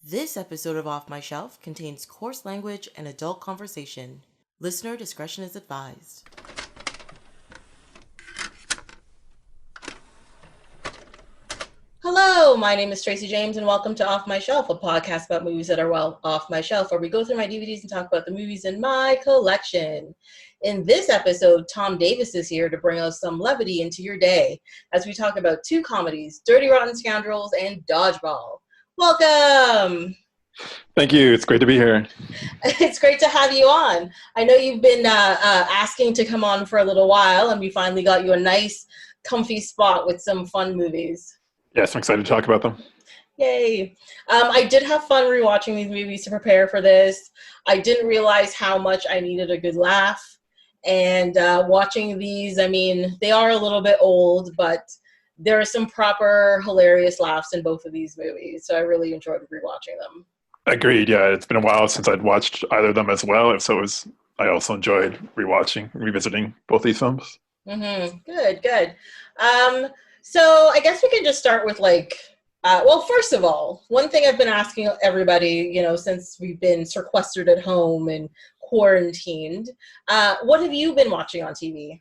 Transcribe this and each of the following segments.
This episode of Off My Shelf contains coarse language and adult conversation. Listener discretion is advised. Hello, my name is Tracy James, and welcome to Off My Shelf, a podcast about movies that are well off my shelf, where we go through my DVDs and talk about the movies in my collection. In this episode, Tom Davis is here to bring us some levity into your day as we talk about two comedies, Dirty Rotten Scoundrels and Dodgeball. Welcome! Thank you. It's great to be here. It's great to have you on. I know you've been asking to come on for a little while, and we finally got you a nice, comfy spot with some fun movies. Yes, I'm excited to talk about them. Yay. I did have fun rewatching these movies to prepare for this. I didn't realize how much I needed a good laugh. And watching these, I mean, they are a little bit old, but there are some proper hilarious laughs in both of these movies. So I really enjoyed rewatching them. Agreed. Yeah, it's been a while since I'd watched either of them as well. So I also enjoyed revisiting both these films. Mm-hmm. Good. So I guess we can just start with well, first of all, one thing I've been asking everybody, since we've been sequestered at home and quarantined, what have you been watching on TV?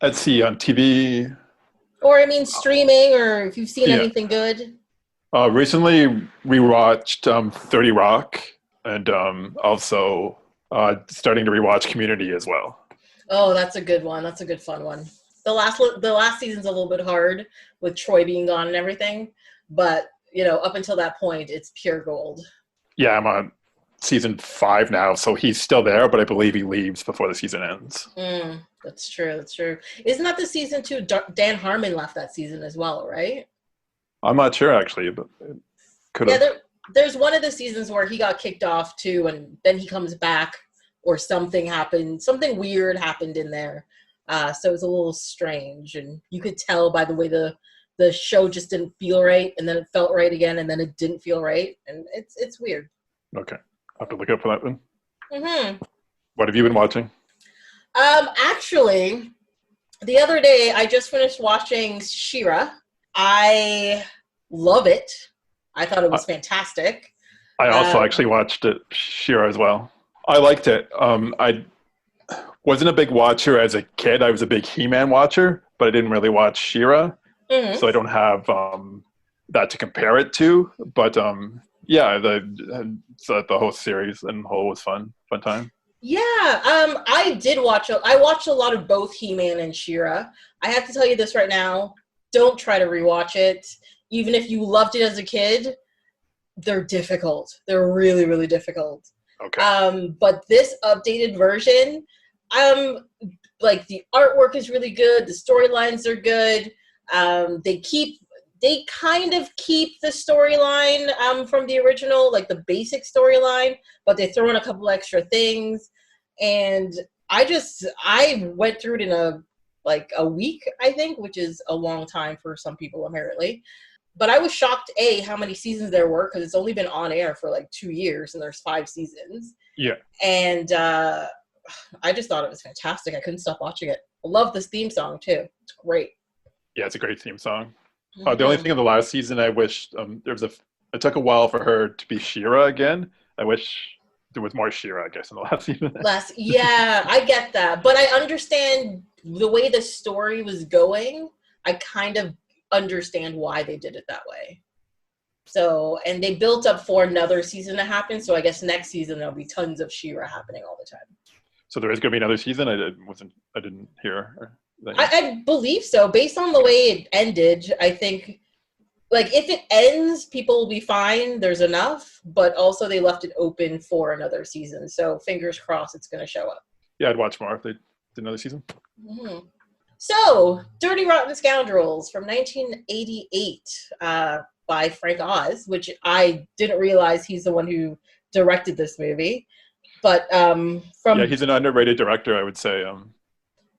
Let's see, on TV. Or, I mean, streaming, or if you've seen anything good? Recently, we watched 30 Rock, and also starting to rewatch Community as well. Oh, that's a good one. That's a good fun one. The last season's a little bit hard with Troy being gone and everything, but up until that point, it's pure gold. Yeah, I'm on season 5 now, so he's still there, but I believe he leaves before the season ends. That's true. Isn't that the season 2? Dan Harmon left that season as well, right? I'm not sure actually, but it could have. Yeah, there's one of the seasons where he got kicked off too, and then he comes back, or something happened. Something weird happened in there. So it was a little strange, and you could tell by the way the show just didn't feel right, and then it felt right again, and then it didn't feel right, and it's weird. Okay, I'll have to look up for that then. Mm-hmm. What have you been watching? Actually, the other day I just finished watching She-Ra. I love it. I thought it was fantastic. I also actually watched it, She-Ra, as well. I liked it. I wasn't a big watcher as a kid. I was a big He-Man watcher, but I didn't really watch She-Ra. Mm-hmm. So I don't have that to compare it to. But yeah, the whole series and whole was fun time. Yeah, I did watch. I watched a lot of both He-Man and She-Ra. I have to tell you this right now. Don't try to rewatch it. Even if you loved it as a kid, they're difficult. They're really, really difficult. Okay. But this updated version, the artwork is really good. The storylines are good. They kind of keep the storyline from the original, like the basic storyline, but they throw in a couple extra things. And I went through it in a week, I think, which is a long time for some people, apparently. But I was shocked, how many seasons there were, because it's only been on air for 2 years, and there's 5 seasons. Yeah. And I just thought it was fantastic. I couldn't stop watching it. I love this theme song, too. It's great. Yeah, it's a great theme song. Mm-hmm. The only thing in the last season I wish, it took a while for her to be She-Ra again. I wish there was more She-Ra, I guess, in the last season. Yeah, I get that. But I understand the way the story was going. I kind of understand why they did it that way. So, and they built up for another season to happen. So I guess next season there'll be tons of She-Ra happening all the time. So there is going to be another season? I didn't hear. I believe so. Based on the way it ended, I think, if it ends, people will be fine. There's enough. But also they left it open for another season. So fingers crossed it's going to show up. Yeah, I'd watch more if they did another season. Mm-hmm. So, Dirty Rotten Scoundrels from 1988 by Frank Oz, which I didn't realize he's the one who directed this movie. But he's an underrated director, I would say.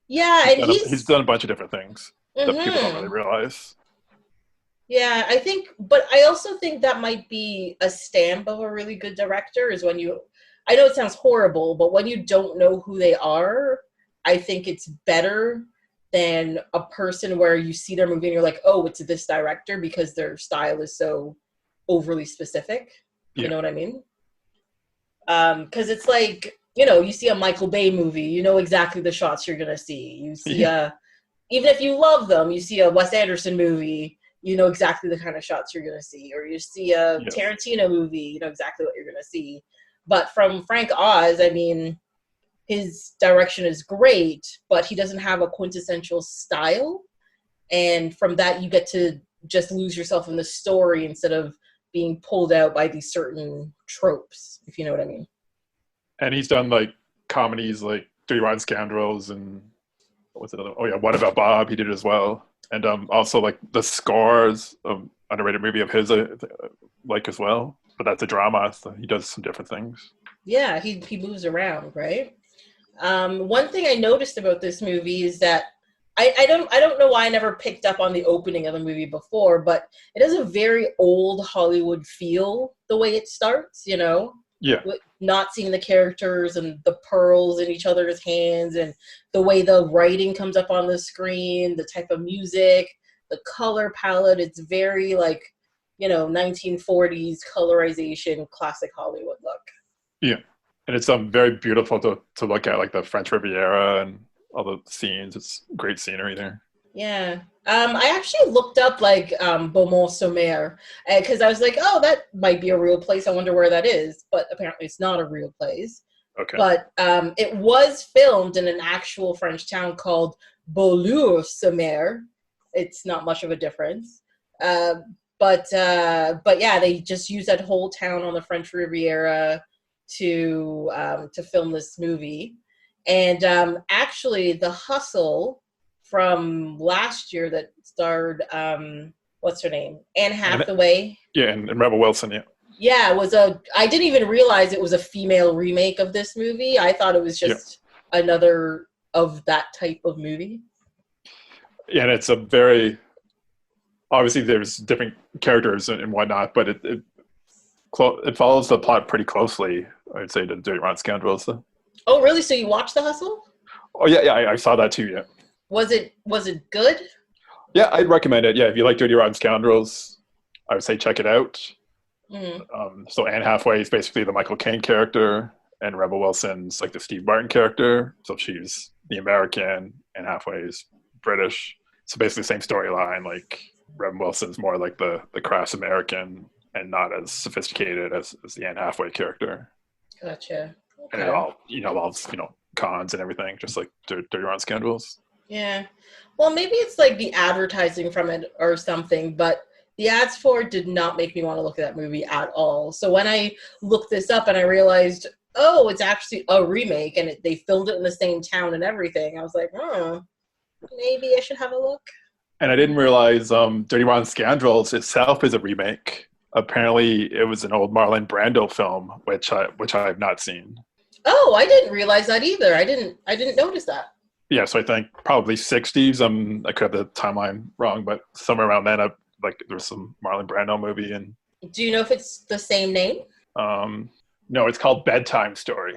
He's done a bunch of different things that people don't really realize. Yeah, but I also think that might be a stamp of a really good director is when I know it sounds horrible, but when you don't know who they are, I think it's better than a person where you see their movie and you're like, oh, it's this director, because their style is so overly specific. You know what I mean? Because it's like, you know, you see a Michael Bay movie, you know exactly the shots you're gonna see. You see even if you love them, you see a Wes Anderson movie, you know exactly the kind of shots you're gonna see. Or you see a Tarantino movie, you know exactly what you're gonna see. But from Frank Oz, I mean, his direction is great, but he doesn't have a quintessential style. And from that, you get to just lose yourself in the story instead of being pulled out by these certain tropes, if you know what I mean. And he's done like comedies like Dirty Rotten Scoundrels and what's another? Oh yeah, What About Bob? He did it as well. And also like The Scores, underrated movie of his, like as well. But that's a drama, so he does some different things. Yeah, he moves around, right? One thing I noticed about this movie is that I don't know why I never picked up on the opening of the movie before, but it has a very old Hollywood feel the way it starts, you know? Yeah. Not seeing the characters and the pearls in each other's hands and the way the writing comes up on the screen, the type of music, the color palette. It's very like, you know, 1940s colorization, classic Hollywood look. Yeah. And it's very beautiful to look at, like the French Riviera and all the scenes. It's great scenery there. Yeah. I actually looked up like Beaumont-sur-Mer because I was like, oh, that might be a real place. I wonder where that is. But apparently it's not a real place. Okay. But it was filmed in an actual French town called Beaulieu-sur-Mer. It's not much of a difference. But yeah, they just used that whole town on the French Riviera to film this movie. And actually, The Hustle from last year that starred, what's her name? Anne Hathaway. Yeah, and Rebel Wilson, yeah. Yeah, I didn't even realize it was a female remake of this movie. I thought it was just another of that type of movie. Yeah, and it's obviously there's different characters and whatnot, but it follows the plot pretty closely, I'd say, to Dirty Rotten Scoundrels. So. Oh, really? So you watched The Hustle? Oh, yeah, I saw that too, yeah. Was it good? Yeah, I'd recommend it. Yeah, if you like Dirty Rotten Scoundrels, I would say check it out. Mm-hmm. So Anne Hathaway is basically the Michael Caine character, and Rebel Wilson's like the Steve Martin character. So she's the American, and Hathaway is British. So basically the same storyline. Like Rebel Wilson's more like the crass American and not as sophisticated as the Anne Hathaway character. Gotcha. Okay. And it all, involves, cons and everything, just like Dirty Rotten Scoundrels. Yeah. Well, maybe it's like the advertising from it or something, but the ads for it did not make me want to look at that movie at all. So when I looked this up and I realized, oh, it's actually a remake and they filmed it in the same town and everything, I was like, maybe I should have a look. And I didn't realize Dirty Rotten Scoundrels itself is a remake. Apparently, it was an old Marlon Brando film, which I have not seen. Oh, I didn't realize that either. I didn't notice that. Yeah, so I think probably 60s. I could have the timeline wrong, but somewhere around then, there was some Marlon Brando movie. And do you know if it's the same name? No, it's called Bedtime Story.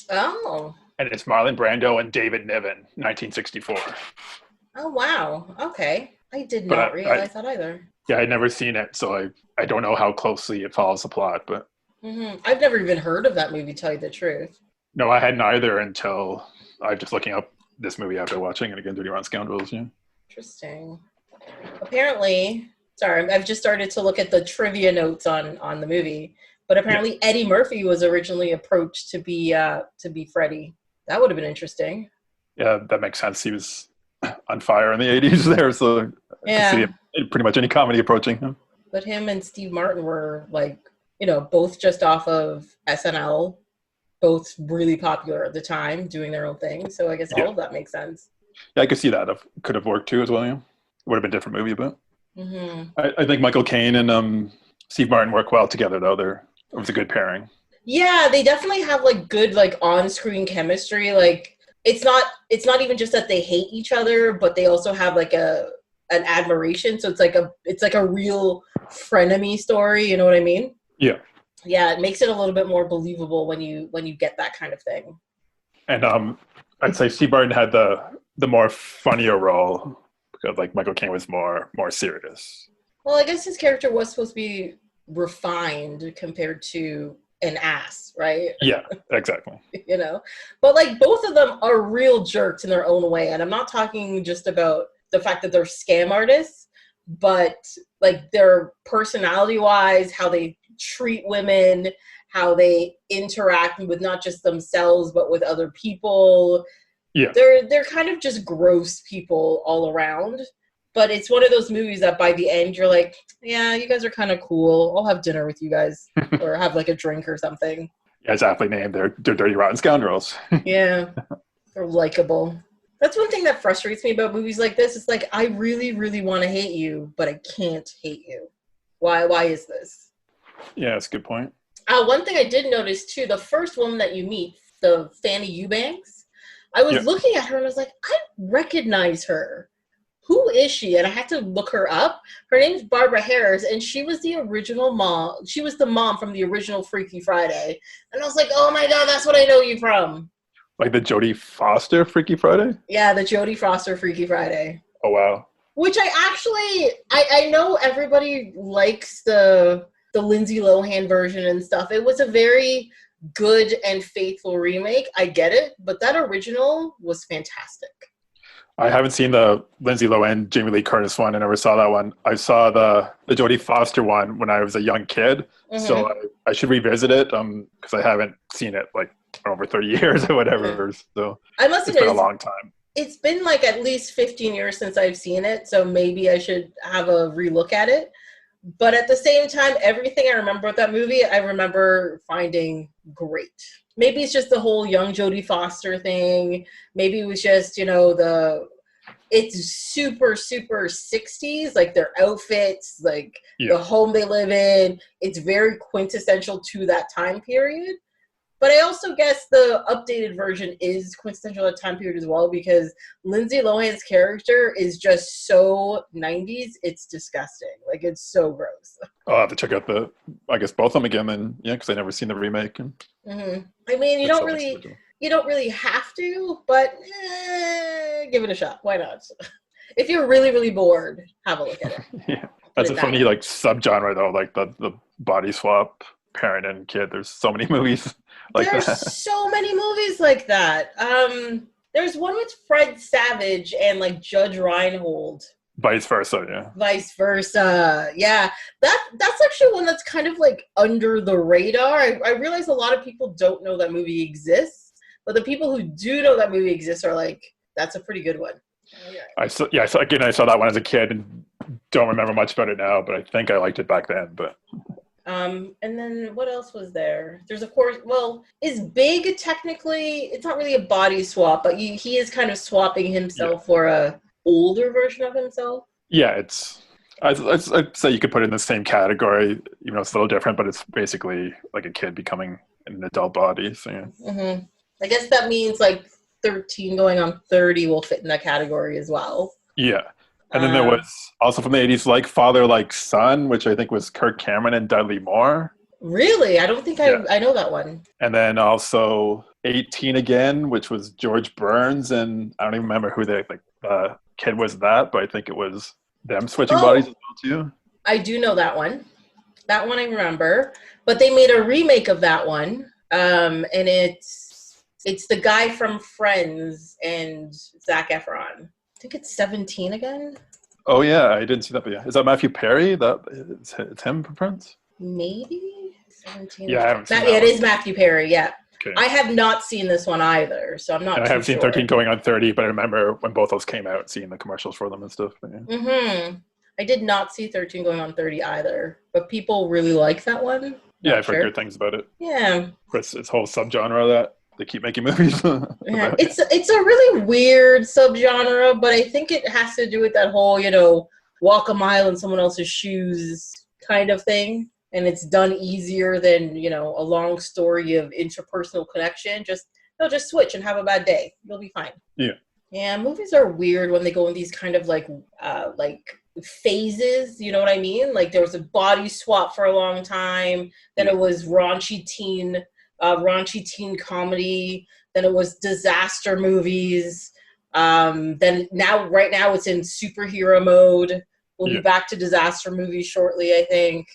Oh. And it's Marlon Brando and David Niven, 1964. Oh, wow. Okay. I did not realize that either. Yeah, I'd never seen it, so I don't know how closely it follows the plot, but... Mm-hmm. I've never even heard of that movie, to tell you the truth. No, I hadn't either until I was just looking up this movie after watching it again, Dirty Rotten Scoundrels, yeah. Interesting. Apparently, sorry, I've just started to look at the trivia notes on the movie, but apparently Eddie Murphy was originally approached to be Freddy. That would have been interesting. Yeah, that makes sense. He was on fire in the 80s there, so I can see him in pretty much any comedy approaching him. But him and Steve Martin were both just off of SNL, both really popular at the time, doing their own thing. So I guess all of that makes sense. Yeah, I could see that. Could have worked too as well. Yeah. Would have been a different movie, but I think Michael Caine and Steve Martin work well together, though. It was a good pairing. Yeah, they definitely have good on-screen chemistry. It's not even just that they hate each other, but they also have an admiration. So it's like a real frenemy story. You know what I mean? Yeah. Yeah, it makes it a little bit more believable when you get that kind of thing. And I'd say Steve Martin had the more funnier role because Michael Caine was more serious. Well, I guess his character was supposed to be refined compared to an ass, right? Yeah, exactly. You know, but like both of them are real jerks in their own way, and I'm not talking just about the fact that they're scam artists, but like their personality wise, how they treat women, how they interact with not just themselves but with other people. Yeah, They're kind of just gross people all around. But it's one of those movies that by the end you're like, yeah, you guys are kind of cool. I'll have dinner with you guys or have like a drink or something. yeah, it's aptly named. They're dirty, rotten scoundrels. Yeah, they're likable. That's one thing that frustrates me about movies like this. It's like, I really, really want to hate you, but I can't hate you. Why is this? Yeah, that's a good point. One thing I did notice, too, the first woman that you meet, the Fanny Eubanks, I was looking at her and I was like, I recognize her. Who is she? And I had to look her up. Her name's Barbara Harris, and she was the original mom. She was the mom from the original Freaky Friday. And I was like, oh my God, that's what I know you from. Like the Jodie Foster Freaky Friday? Yeah, the Jodie Foster Freaky Friday. Oh, wow. Which I know everybody likes the Lindsay Lohan version and stuff. It was a very good and faithful remake. I get it, but that original was fantastic. I haven't seen the Lindsay Lohan, Jamie Lee Curtis one. I never saw that one. I saw the Jodie Foster one when I was a young kid. Mm-hmm. So I should revisit it because I haven't seen it like over 30 years or whatever. So it's been a long time. It's been like at least 15 years since I've seen it. So maybe I should have a relook at it. But at the same time, everything I remember about that movie, I remember finding great. Maybe it's just the whole young Jodie Foster thing. Maybe it was just, it's super, super 60s, like their outfits, like the home they live in. It's very quintessential to that time period. But I also guess the updated version is quintessential to that time period as well, because Lindsay Lohan's character is just so 90s, it's disgusting. Like, it's so gross. I'll have to check out both of them again, then, because I've never seen the remake. Mm-hmm. I mean, you don't really have to, but give it a shot. Why not? If you're really, really bored, have a look at it. Yeah, that's a funny like subgenre though, like the body swap parent and kid. There's so many movies like that. There's so many movies like that. There's one with Fred Savage and like Judge Reinhold. Vice versa, yeah. Vice versa, yeah. That's actually one that's kind of like under the radar. I realize a lot of people don't know that movie exists, but the people who do know that movie exists are like, that's a pretty good one. Yeah. I saw that one as a kid and don't remember much about it now, but I think I liked it back then. But and then what else was there? There's of course, is Big technically? It's not really a body swap, but he is kind of swapping himself for a older version of himself. Yeah, I'd say you could put it in the same category. It's a little different, but it's basically like a kid becoming an adult body. So yeah. Mm-hmm. I guess that means like 13 going on 30 will fit in that category as well. Yeah. And then there was also from the 80s, like Father Like Son, which I think was Kirk Cameron and Dudley Moore. Really? I don't think I know that one. And then also 18 Again, which was George Burns, and I don't even remember who the kid was that, but I think it was them switching bodies as well too. I do know that one. That one I remember. But they made a remake of that one. And it's the guy from Friends and Zac Efron. I think it's 17 Again. Oh yeah, I didn't see that. But yeah, is that Matthew Perry? It's him from Friends? Maybe 17. Yeah, I haven't seen it is Matthew Perry. Yeah, okay. I have not seen this one either, so I'm not. And I haven't seen 13 going on 30, but I remember when both those came out, seeing the commercials for them and stuff. But yeah. Mm-hmm. I did not see 13 going on 30 either, but people really like that one. Yeah, I've heard good things about it. Yeah, it's whole subgenre that they keep making movies. Yeah, it's a really weird subgenre, but I think it has to do with that whole, walk a mile in someone else's shoes kind of thing. And it's done easier than, a long story of interpersonal connection. Just switch and have a bad day. You'll be fine. Yeah. Yeah, movies are weird when they go in these kind of like phases, you know what I mean? Like there was a body swap for a long time, then it was raunchy teen comedy, then it was disaster movies, then right now it's in superhero mode. We'll be back to disaster movies shortly, I think.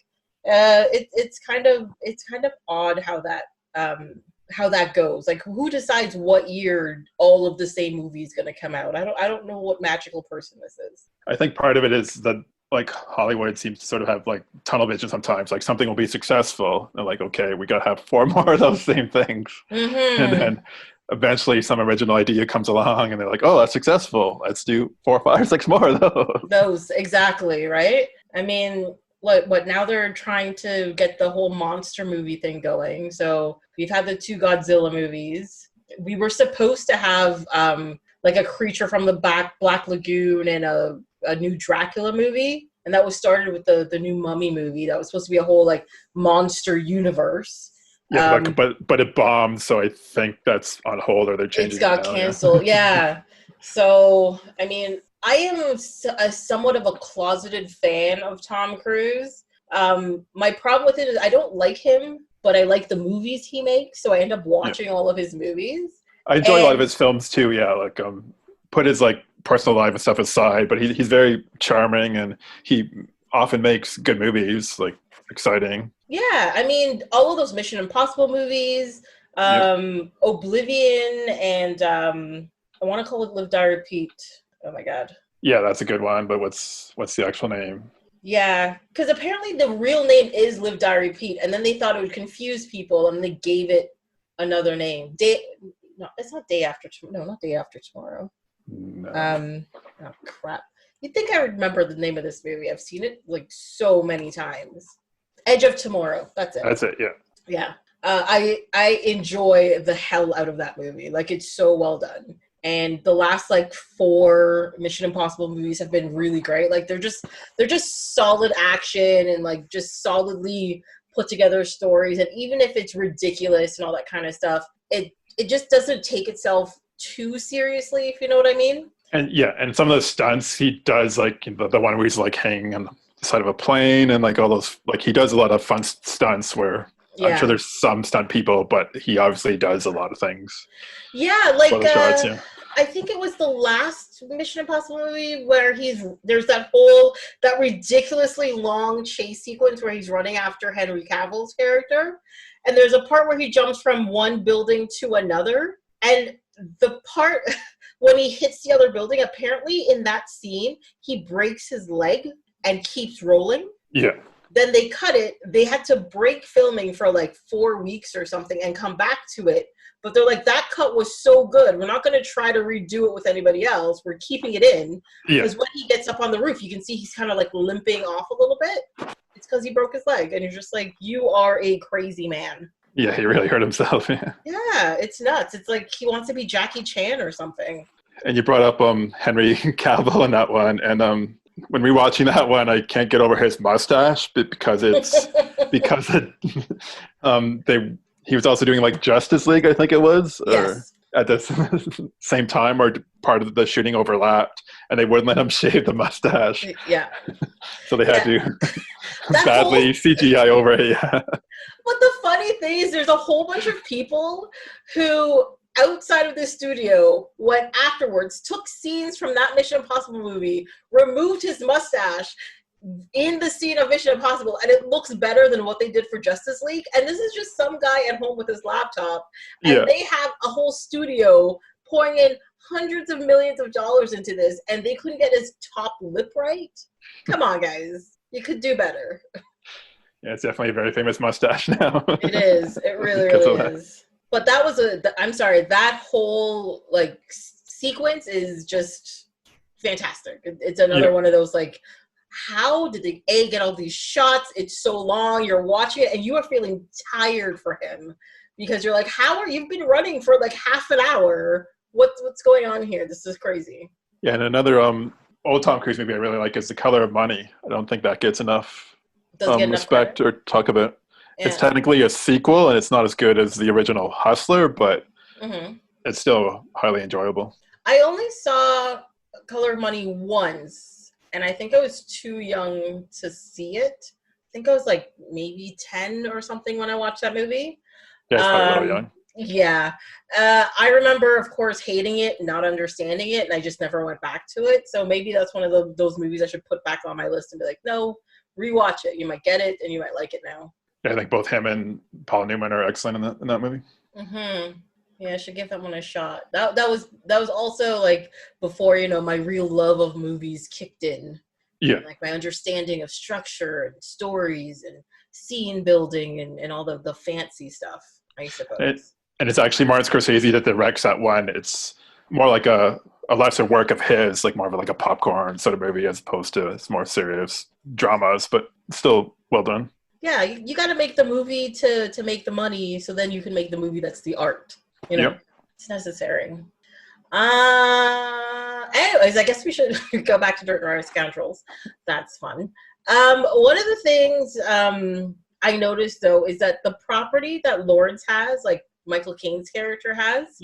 It's kind of odd how that goes. Like, who decides what year all of the same movie is going to come out? I don't know what magical person this is. I think part of it is that like Hollywood seems to sort of have like tunnel vision sometimes. Like something will be successful, and like, okay, we got to have 4 more of those same things, and then eventually some original idea comes along, and they're like, oh, that's successful. Let's do 4, 5, 6 more of those. Those, exactly, right? I mean, what now they're trying to get the whole monster movie thing going. So we've had the 2 Godzilla movies. We were supposed to have like a Creature from the Black Lagoon and a new Dracula movie, and that was started with the new Mummy movie. That was supposed to be a whole like monster universe. Yeah, but it bombed, so I think that's on hold, or they're changing. It's got canceled. Yeah. So I mean, I am somewhat of a closeted fan of Tom Cruise. My problem with it is I don't like him, but I like the movies he makes, so I end up watching all of his movies. I enjoy a lot of his films too. Yeah, like put his like personal life and stuff aside, but he's very charming, and he often makes good movies, like exciting. Yeah, I mean, all of those Mission Impossible movies, Oblivion, and I want to call it Live, Die, Repeat. Oh my god. Yeah, that's a good one, but what's the actual name? Yeah, because apparently the real name is Live, Die, Repeat, and then they thought it would confuse people, and they gave it another name. No, it's not Day After Tomorrow. No, not Day After Tomorrow. No. Oh crap. You'd think I remember the name of this movie. I've seen it like so many times. Edge of Tomorrow. That's it. That's it, yeah. Yeah. I enjoy the hell out of that movie. Like, it's so well done. And the last like 4 Mission Impossible movies have been really great. Like, they're just solid action and like just solidly put together stories. And even if it's ridiculous and all that kind of stuff, it just doesn't take itself too seriously, if you know what I mean. And yeah, and some of those stunts he does, like the one where he's like hanging on the side of a plane, and like all those, like he does a lot of fun stunts where I'm sure there's some stunt people, but he obviously does a lot of things. Yeah, like I think it was the last Mission Impossible movie where there's that ridiculously long chase sequence where he's running after Henry Cavill's character, and there's a part where he jumps from one building to another, and the part when he hits the other building, apparently in that scene he breaks his leg and keeps rolling. Yeah. Then they cut it. They had to break filming for like 4 weeks or something and come back to it. But they're like, that cut was so good, we're not going to try to redo it with anybody else. We're keeping it in. Because when he gets up on the roof, you can see he's kind of like limping off a little bit. It's because he broke his leg. And you're just like, you are a crazy man. Yeah, he really hurt himself. Yeah, it's nuts. It's like he wants to be Jackie Chan or something. And you brought up Henry Cavill in that one. And when rewatching that one, I can't get over his mustache because he was also doing like Justice League, I think it was, yes. Or at the same time, or part of the shooting overlapped, and they wouldn't let him shave the mustache. Yeah. So they had to badly CGI over it. Yeah. But the funny thing is, there's a whole bunch of people who, outside of the studio, went afterwards, took scenes from that Mission Impossible movie, removed his mustache in the scene of Mission Impossible, and it looks better than what they did for Justice League. And this is just some guy at home with his laptop, and they have a whole studio pouring in hundreds of millions of dollars into this, and they couldn't get his top lip right. Come on, guys, you could do better. Yeah, it's definitely a very famous mustache now. It is. It really, really is. But that was I'm sorry, that whole like sequence is just fantastic. It's another one of those like, how did they get all these shots? It's so long. You're watching it and you are feeling tired for him because you're like, you've been running for like half an hour. What's going on here? This is crazy. Yeah, and another old Tom Cruise movie I really like is The Color of Money. I don't think that gets enough respect or talk about. Yeah. It's technically a sequel, and it's not as good as the original Hustler, but it's still highly enjoyable. I only saw Color of Money once, and I think I was too young to see it. I think I was like maybe 10 or something when I watched that movie. Yeah, it's probably a little young. Yeah. I remember, of course, hating it, not understanding it, and I just never went back to it. So maybe that's one of those movies I should put back on my list and be like, no, rewatch it. You might get it, and you might like it now. Yeah, I think both him and Paul Newman are excellent in that movie. Mm-hmm. Yeah, I should give that one a shot. That was also like before, you know, my real love of movies kicked in. Yeah. And, like my understanding of structure and stories and scene building and all the fancy stuff, I suppose. And it's actually Martin Scorsese that directs that one. It's more like a lesser work of his, like more of like a popcorn sort of movie as opposed to it's more serious dramas, but still well done. Yeah, you got to make the movie to make the money, so then you can make the movie that's the art. You know, It's necessary. Anyways, I guess we should go back to Dirt and Rare Scoundrels. That's fun. One of the things I noticed, though, is that the property that Lawrence has, like Michael Caine's character has,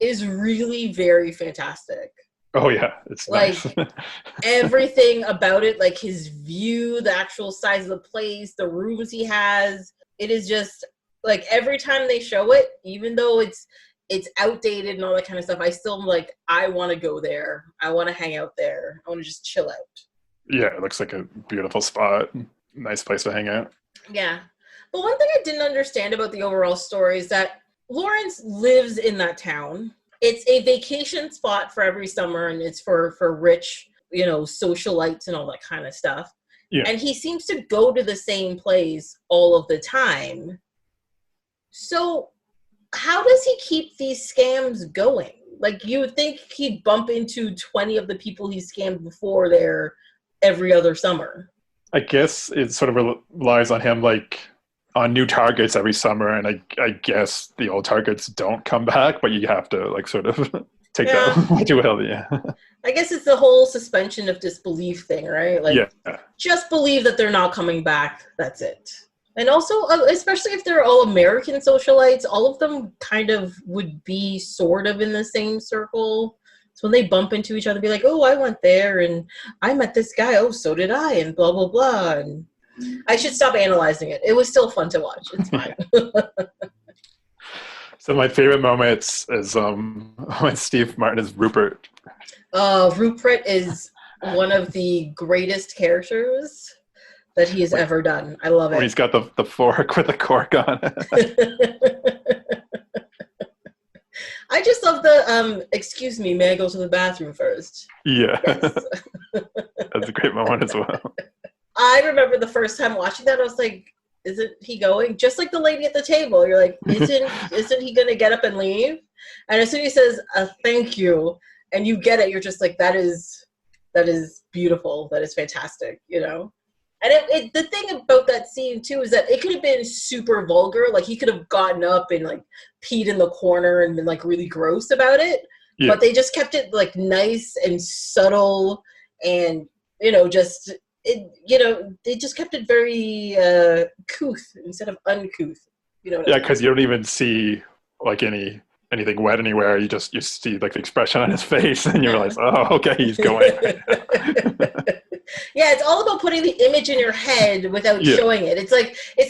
is really very fantastic. Oh, yeah. It's like nice. everything about it, like his view, the actual size of the place, the rooms he has. It is just like every time they show it, even though it's outdated and all that kind of stuff, I still am like, I want to go there. I want to hang out there. I want to just chill out. Yeah, it looks like a beautiful spot. Nice place to hang out. Yeah. But one thing I didn't understand about the overall story is that Lawrence lives in that town. It's a vacation spot for every summer, and it's for rich, you know, socialites and all that kind of stuff. Yeah. And he seems to go to the same place all of the time. So how does he keep these scams going? Like, you would think he'd bump into 20 of the people he scammed before there every other summer. I guess it sort of relies on him, like, on new targets every summer, and I guess the old targets don't come back, but you have to, like, sort of take that what you will, I guess it's the whole suspension of disbelief thing, right? Like, just believe that they're not coming back, that's it. And also, especially if they're all American socialites, all of them kind of would be sort of in the same circle. So when they bump into each other, be like, oh, I went there, and I met this guy, oh, so did I, and blah, blah, blah. And I should stop analyzing it. It was still fun to watch. It's fine. So my favorite moments is when Steve Martin is Rupert. Rupert is one of the greatest characters that he has ever done. I love it. When he's got the fork with the cork on it. I just love the, excuse me, may I go to the bathroom first? Yeah. Yes. That's a great moment as well. I remember the first time watching that, I was like, isn't he going? Just like the lady at the table. You're like, isn't he going to get up and leave? And as soon as he says, thank you, and you get it, you're just like, that is beautiful. That is fantastic, you know? And the thing about that scene, too, is that it could have been super vulgar. Like, he could have gotten up and, like, peed in the corner and been, like, really gross about it. Yeah. But they just kept it, like, nice and subtle and, you know, just... they just kept it very couth instead of uncouth. You know. Yeah, because you don't even see like anything wet anywhere. You see like the expression on his face, and you realize, oh, okay, he's going. Yeah, it's all about putting the image in your head without showing it. It's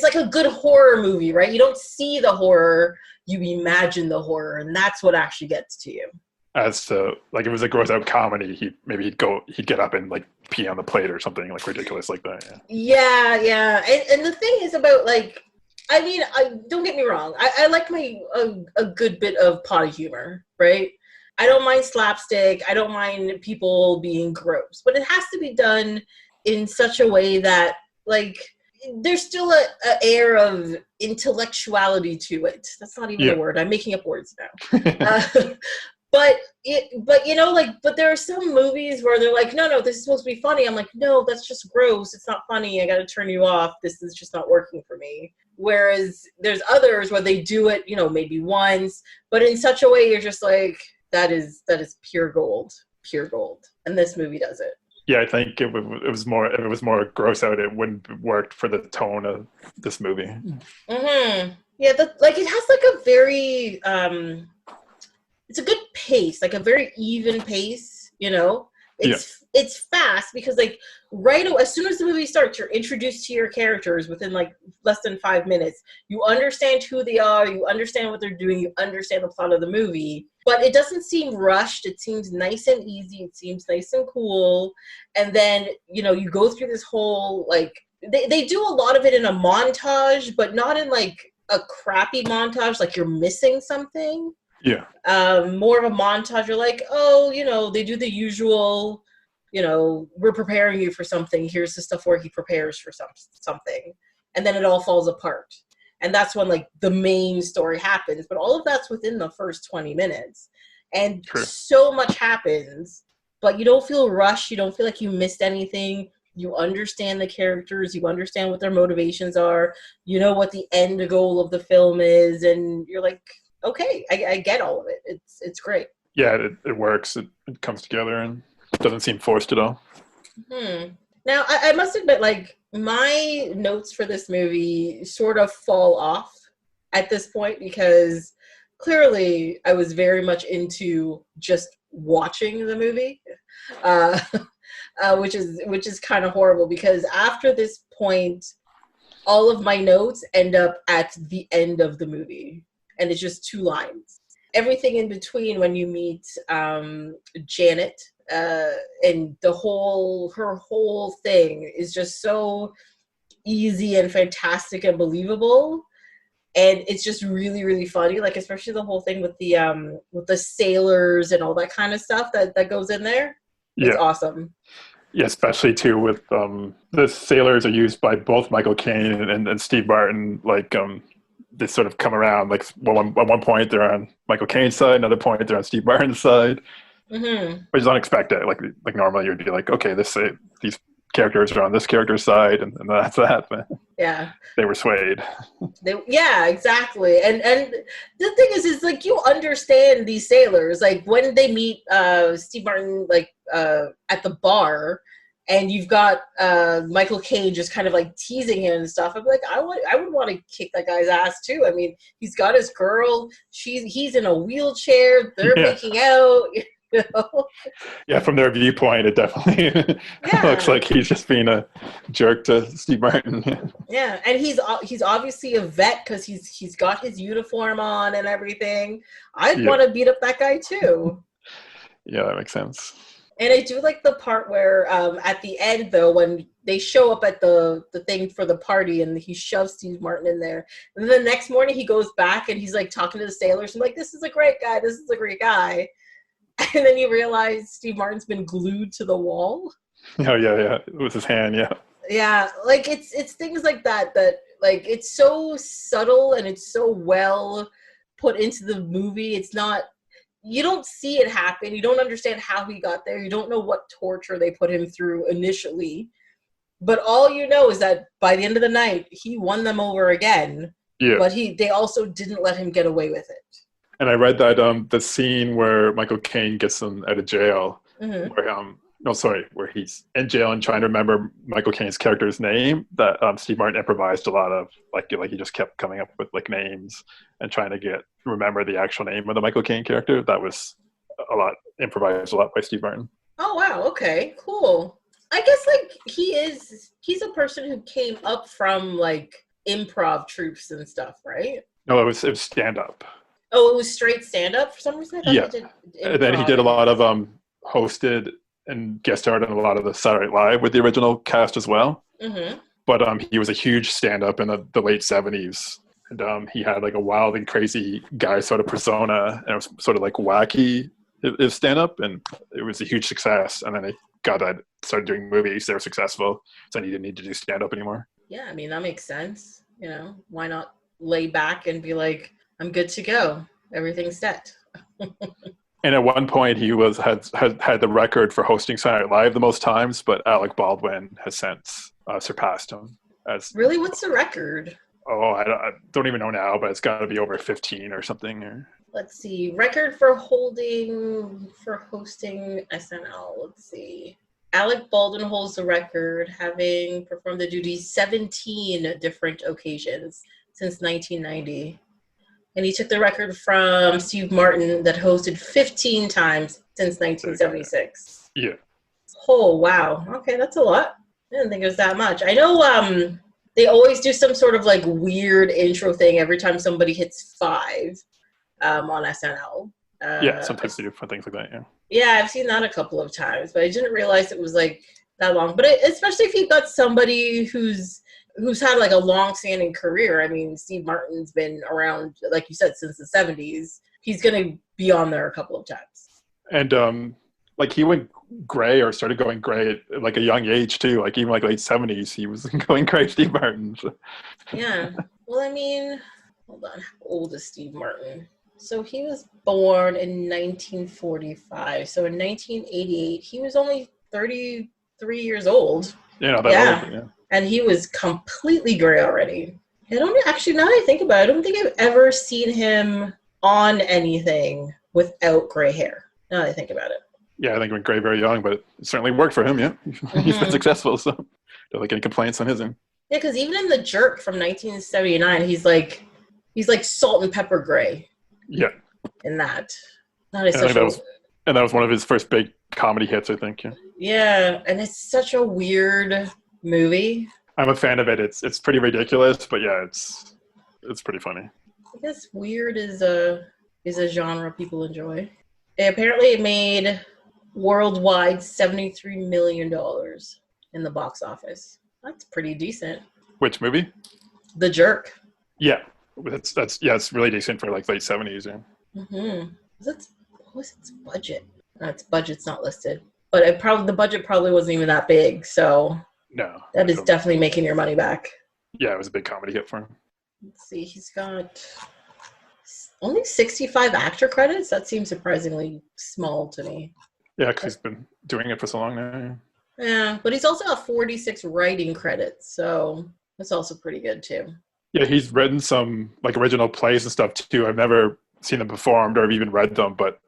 like a good horror movie, right? You don't see the horror, you imagine the horror, and that's what actually gets to you. As to like, if it was a gross out comedy, he'd get up and like pee on the plate or something like ridiculous like that. Yeah. And the thing is about like, I mean, don't get me wrong. I like a good bit of potty humor, right? I don't mind slapstick. I don't mind people being gross, but it has to be done in such a way that like there's still a air of intellectuality to it. That's not even a word. I'm making up words now. But you know, like, but there are some movies where they're like, no, this is supposed to be funny. I'm like, no, that's just gross. It's not funny. I got to turn you off. This is just not working for me. Whereas there's others where they do it, you know, maybe once, but in such a way you're just like, that is pure gold. And this movie does it. Yeah, I think if it was more gross out, it wouldn't have worked for the tone of this movie. Mm-hmm. Yeah, like it has like a very it's a good pace, like a very even pace, you know? It's fast because like right away, as soon as the movie starts, you're introduced to your characters within like less than 5 minutes. You understand who they are, you understand what they're doing, you understand the plot of the movie. But it doesn't seem rushed. It seems nice and easy. It seems nice and cool. And then, you know, you go through this whole like they do a lot of it in a montage, but not in like a crappy montage, like you're missing something. Yeah. More of a montage. You're like, oh, they do the usual, we're preparing you for something. Here's the stuff where he prepares for something. And then it all falls apart. And that's when like the main story happens. But all of that's within the first 20 minutes. And so much happens, but you don't feel rushed. You don't feel like you missed anything. You understand the characters. You understand what their motivations are. You know what the end goal of the film is. And you're like, okay, I get all of it. It's great. Yeah, it works. It comes together and doesn't seem forced at all. Now, I must admit, like, my notes for this movie sort of fall off at this point because clearly I was very much into just watching the movie, which is kind of horrible because after this point, all of my notes end up at the end of the movie. And it's just 2 lines. Everything in between when you meet Janet and her whole thing is just so easy and fantastic and believable. And it's just really, really funny. Like, especially the whole thing with the sailors and all that kind of stuff that goes in there. It's awesome. Yeah, especially too with the sailors are used by both Michael Caine and Steve Martin. Like, they sort of come around. Like, well, at one point they're on Michael Caine's side, another point they're on Steve Martin's side, which is unexpected. Like normally you'd be like, okay, these characters are on this character's side, and that's that. But yeah, they were swayed. Yeah, exactly. And the thing is like you understand these sailors. Like when they meet Steve Martin, like at the bar. And you've got Michael Caine just kind of like teasing him and stuff. I'm like, I would want to kick that guy's ass too. I mean, he's got his girl. He's in a wheelchair. They're making out. Yeah, from their viewpoint, it definitely looks like he's just being a jerk to Steve Martin. Yeah, and he's obviously a vet because he's got his uniform on and everything. I'd want to beat up that guy too. Yeah, that makes sense. And I do like the part where at the end, though, when they show up at the thing for the party and he shoves Steve Martin in there. And then the next morning he goes back and he's like talking to the sailors and like, this is a great guy. This is a great guy. And then you realize Steve Martin's been glued to the wall. Oh, yeah. It was his hand, yeah. Yeah, like it's things like that like it's so subtle and it's so well put into the movie. It's not... You don't see it happen. You don't understand how he got there. You don't know what torture they put him through initially. But all you know is that by the end of the night, he won them over again. Yeah. But they also didn't let him get away with it. And I read that the scene where Michael Caine gets him out of jail, where he's in jail and trying to remember Michael Caine's character's name, that Steve Martin improvised a lot of, like he just kept coming up with like names and trying to remember the actual name of the Michael Caine character. That was improvised a lot by Steve Martin. Oh wow, okay, cool. I guess like he's a person who came up from like improv troupes and stuff, right? No, it was stand up. Oh, it was straight stand up for some reason? I thought and then he did a lot of hosted and guest starred on a lot of the Saturday Night Live with the original cast as well. But he was a huge stand-up in the late 70s. And he had like a wild and crazy guy sort of persona. And it was sort of like wacky, his stand-up. And it was a huge success. And then he started doing movies. They were successful. So then he didn't need to do stand-up anymore. Yeah, I mean, that makes sense. Why not lay back and be like, I'm good to go. Everything's set. And at one point, he had the record for hosting Saturday Night Live the most times, but Alec Baldwin has since surpassed him. Really? What's the record? Oh, I don't even know now, but it's got to be over 15 or something. Let's see. Record for hosting SNL. Let's see. Alec Baldwin holds the record, having performed the duties 17 different occasions since 1990. And he took the record from Steve Martin that hosted 15 times since 1976. Yeah. Oh, wow. Okay, that's a lot. I didn't think it was that much. I know they always do some sort of like weird intro thing every time somebody hits 5 on SNL. Yeah, sometimes they do fun things like that, yeah. Yeah, I've seen that a couple of times, but I didn't realize it was like that long. But especially if you've got somebody who's had like a long-standing career. I mean, Steve Martin's been around, like you said, since the 70s. He's going to be on there a couple of times. And like he went gray or started going gray at like a young age too. Like even like late 70s, he was going gray. Steve Martin. Yeah. Well, I mean, hold on. How old is Steve Martin? So he was born in 1945. So in 1988, he was only 33 years old. Yeah, that old. Yeah. And he was completely gray already. I don't actually, now that I think about it, I don't think I've ever seen him on anything without gray hair. Now that I think about it. Yeah, I think he went gray very young, but it certainly worked for him. Yeah, he's been successful. So don't like any complaints on his end. Yeah, because even in The Jerk from 1979, he's like salt and pepper gray. Yeah. In that. And that was one of his first big comedy hits, I think. Yeah. Yeah, and it's such a weird movie. I'm a fan of it. It's pretty ridiculous, but yeah, it's pretty funny. I guess weird is a genre people enjoy. Apparently it made worldwide $73 million in the box office. That's pretty decent. Which movie? The Jerk. Yeah. It's really decent for like late 70s. Yeah. Mm-hmm. What was its budget? No, its budget's not listed. But the budget probably wasn't even that big, so no. That is definitely making your money back. Yeah, it was a big comedy hit for him. Let's see, he's got only 65 actor credits? That seems surprisingly small to me. Yeah, because he's been doing it for so long now. Yeah, but he's also got 46 writing credits, so that's also pretty good too. Yeah, he's written some like original plays and stuff too. I've never seen them performed or even read them, but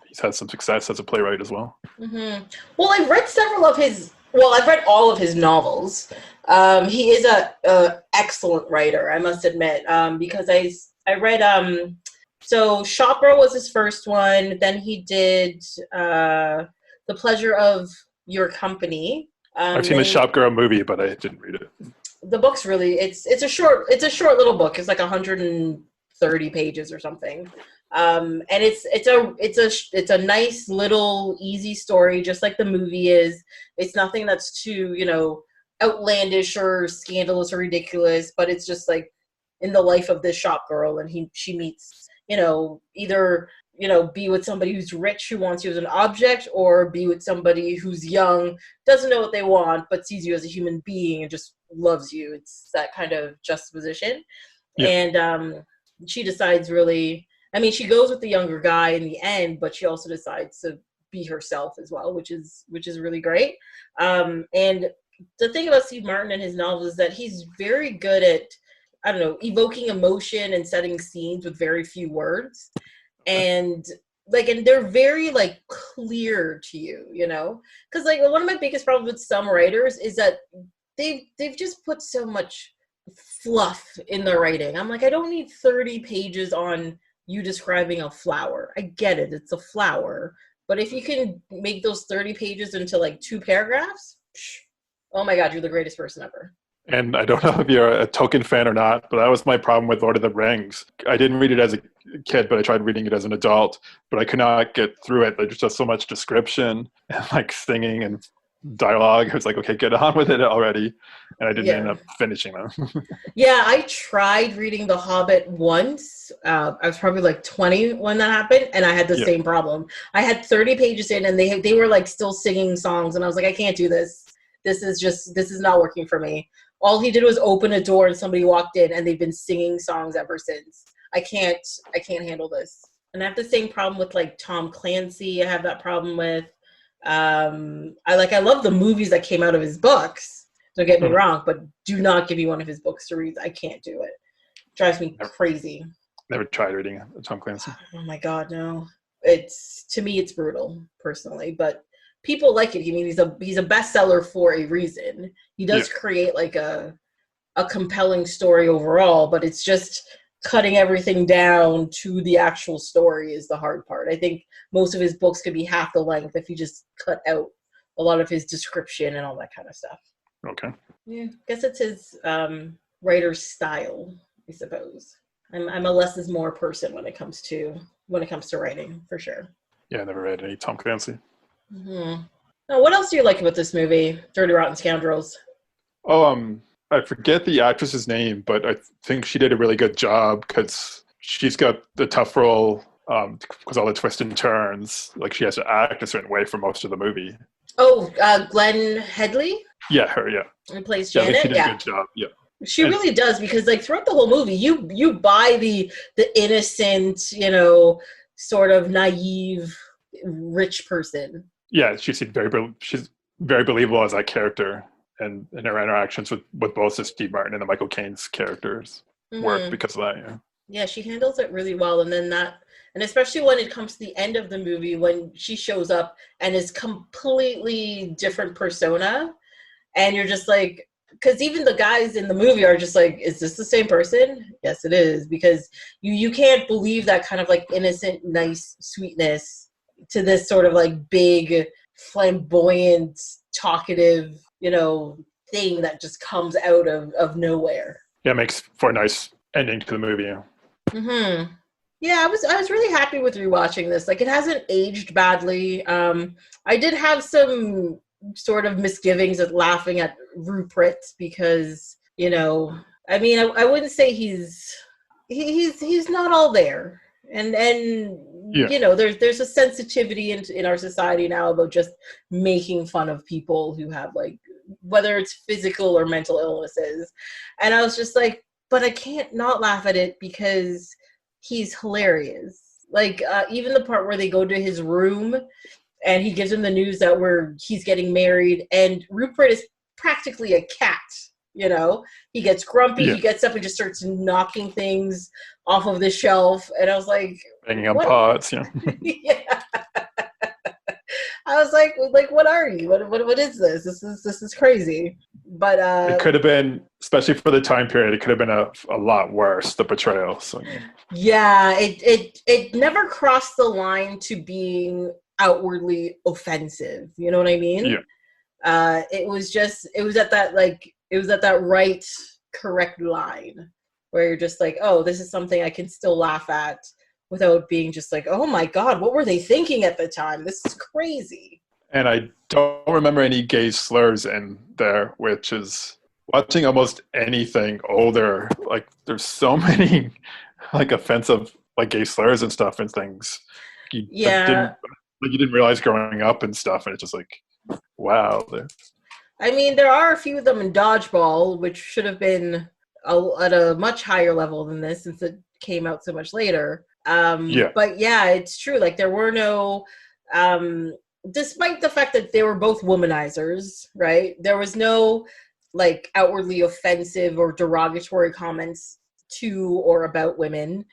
he's had some success as a playwright as well. Mm-hmm. Well, I've read I've read all of his novels. He is a excellent writer, I must admit, because I read so Shop Girl was his first one. Then he did The Pleasure of Your Company. I've seen the Shop Girl movie, but I didn't read it. The book's really it's a short little book. It's like 130 pages or something. And it's a nice little easy story, just like the movie is. It's nothing that's too, outlandish or scandalous or ridiculous, but it's just like in the life of this shop girl, and she meets, either, be with somebody who's rich who wants you as an object, or be with somebody who's young, doesn't know what they want, but sees you as a human being and just loves you. It's that kind of juxtaposition. Yeah. And she decides she goes with the younger guy in the end, but she also decides to be herself as well, which is really great. And the thing about Steve Martin and his novels is that he's very good at, evoking emotion and setting scenes with very few words. And they're very clear to you, because one of my biggest problems with some writers is that they've just put so much fluff in their writing. I'm like, I don't need 30 pages on you describing a flower. I get it, it's a flower, but if you can make those 30 pages into 2 paragraphs, oh my god, you're the greatest person ever. And I don't know if you're a Tolkien fan or not, but that was my problem with Lord of the Rings. I didn't read it as a kid, but I tried reading it as an adult, but I could not get through it. There's just so much description and singing and dialogue. I was like, okay, get on with it already. And I didn't end up finishing them. Yeah, I tried reading The Hobbit once. I was probably 20 when that happened, and I had the same problem. I had 30 pages in, and they were still singing songs, and I was like, I can't do this. This is not working for me. All he did was open a door and somebody walked in, and they've been singing songs ever since. I can't handle this. And I have the same problem with Tom Clancy. I have that problem with I love the movies that came out of his books. Don't get me wrong, but do not give me one of his books to read. I can't do it. It drives me crazy. Never tried reading Tom Clancy. Oh my god, no. To me it's brutal, personally, but people like it. I mean, he's a bestseller for a reason. He does create a compelling story overall, but it's just cutting everything down to the actual story is the hard part. I think most of his books could be half the length if he just cut out a lot of his description and all that kind of stuff. Okay. Yeah, I guess it's his writer's style, I suppose. I'm a less is more person when it comes to writing, for sure. Yeah, I never read any Tom Clancy. Mm-hmm. Now, what else do you like about this movie, Dirty Rotten Scoundrels? Oh, I forget the actress's name, but I think she did a really good job because she's got the tough role because all the twists and turns. Like she has to act a certain way for most of the movie. Oh, Glenne Headley? Yeah, her. Yeah, Who plays yeah. I think Janet? she did a good job. Yeah, She and really does, because like throughout the whole movie, you buy the innocent, sort of naive rich person. yeah, she's very believable as that character, and in her interactions with both the Steve Martin and the Michael Caine's characters work Hmm. because of that. Yeah, Yeah, she handles it really well, and especially when it comes to the end of the movie, when she shows up and is completely different persona, and you're just like, because even the guys in the movie are just like, is this the same person? Yes, it is, because you can't believe that kind of like innocent, nice sweetness to this sort of like big, flamboyant, talkative, thing that just comes out of nowhere. yeah, it makes for a nice ending to the movie. Yeah. Mm-hmm. Yeah, I was really happy with rewatching this. Like, it hasn't aged badly. I did have some sort of misgivings at laughing at Rupert because, I mean, I wouldn't say he's not all there. And Yeah. there's a sensitivity in our society now about just making fun of people who have, like, whether it's physical or mental illnesses. And I was just like, but I can't not laugh at it because he's hilarious. Like, even the part where they go to his room and he gives him the news that he's getting married, and Rupert is practically a cat. He gets grumpy. Yeah. He gets up and just starts knocking things off of the shelf, and I was like, Banging on pots. Yeah. yeah. I was like, what are you? What is this? This is crazy. But it could have been, especially for the time period, it could have been a lot worse, the portrayal. So yeah, it never crossed the line to being outwardly offensive. You know what I mean? Yeah. It was at that right, correct line where you're just like, oh, this is something I can still laugh at without being just like, oh my God, what were they thinking at the time? This is crazy. And I don't remember any gay slurs in there, which is watching almost anything older. Like there's so many like offensive like gay slurs and stuff and things. Yeah. You didn't realize growing up and stuff, and it's just like, wow. I mean, there are a few of them in Dodgeball, which should have been at a much higher level than this since it came out so much later. Yeah. But yeah, it's true. Like, there were no, despite the fact that they were both womanizers, right? There was no like outwardly offensive or derogatory comments to or about women.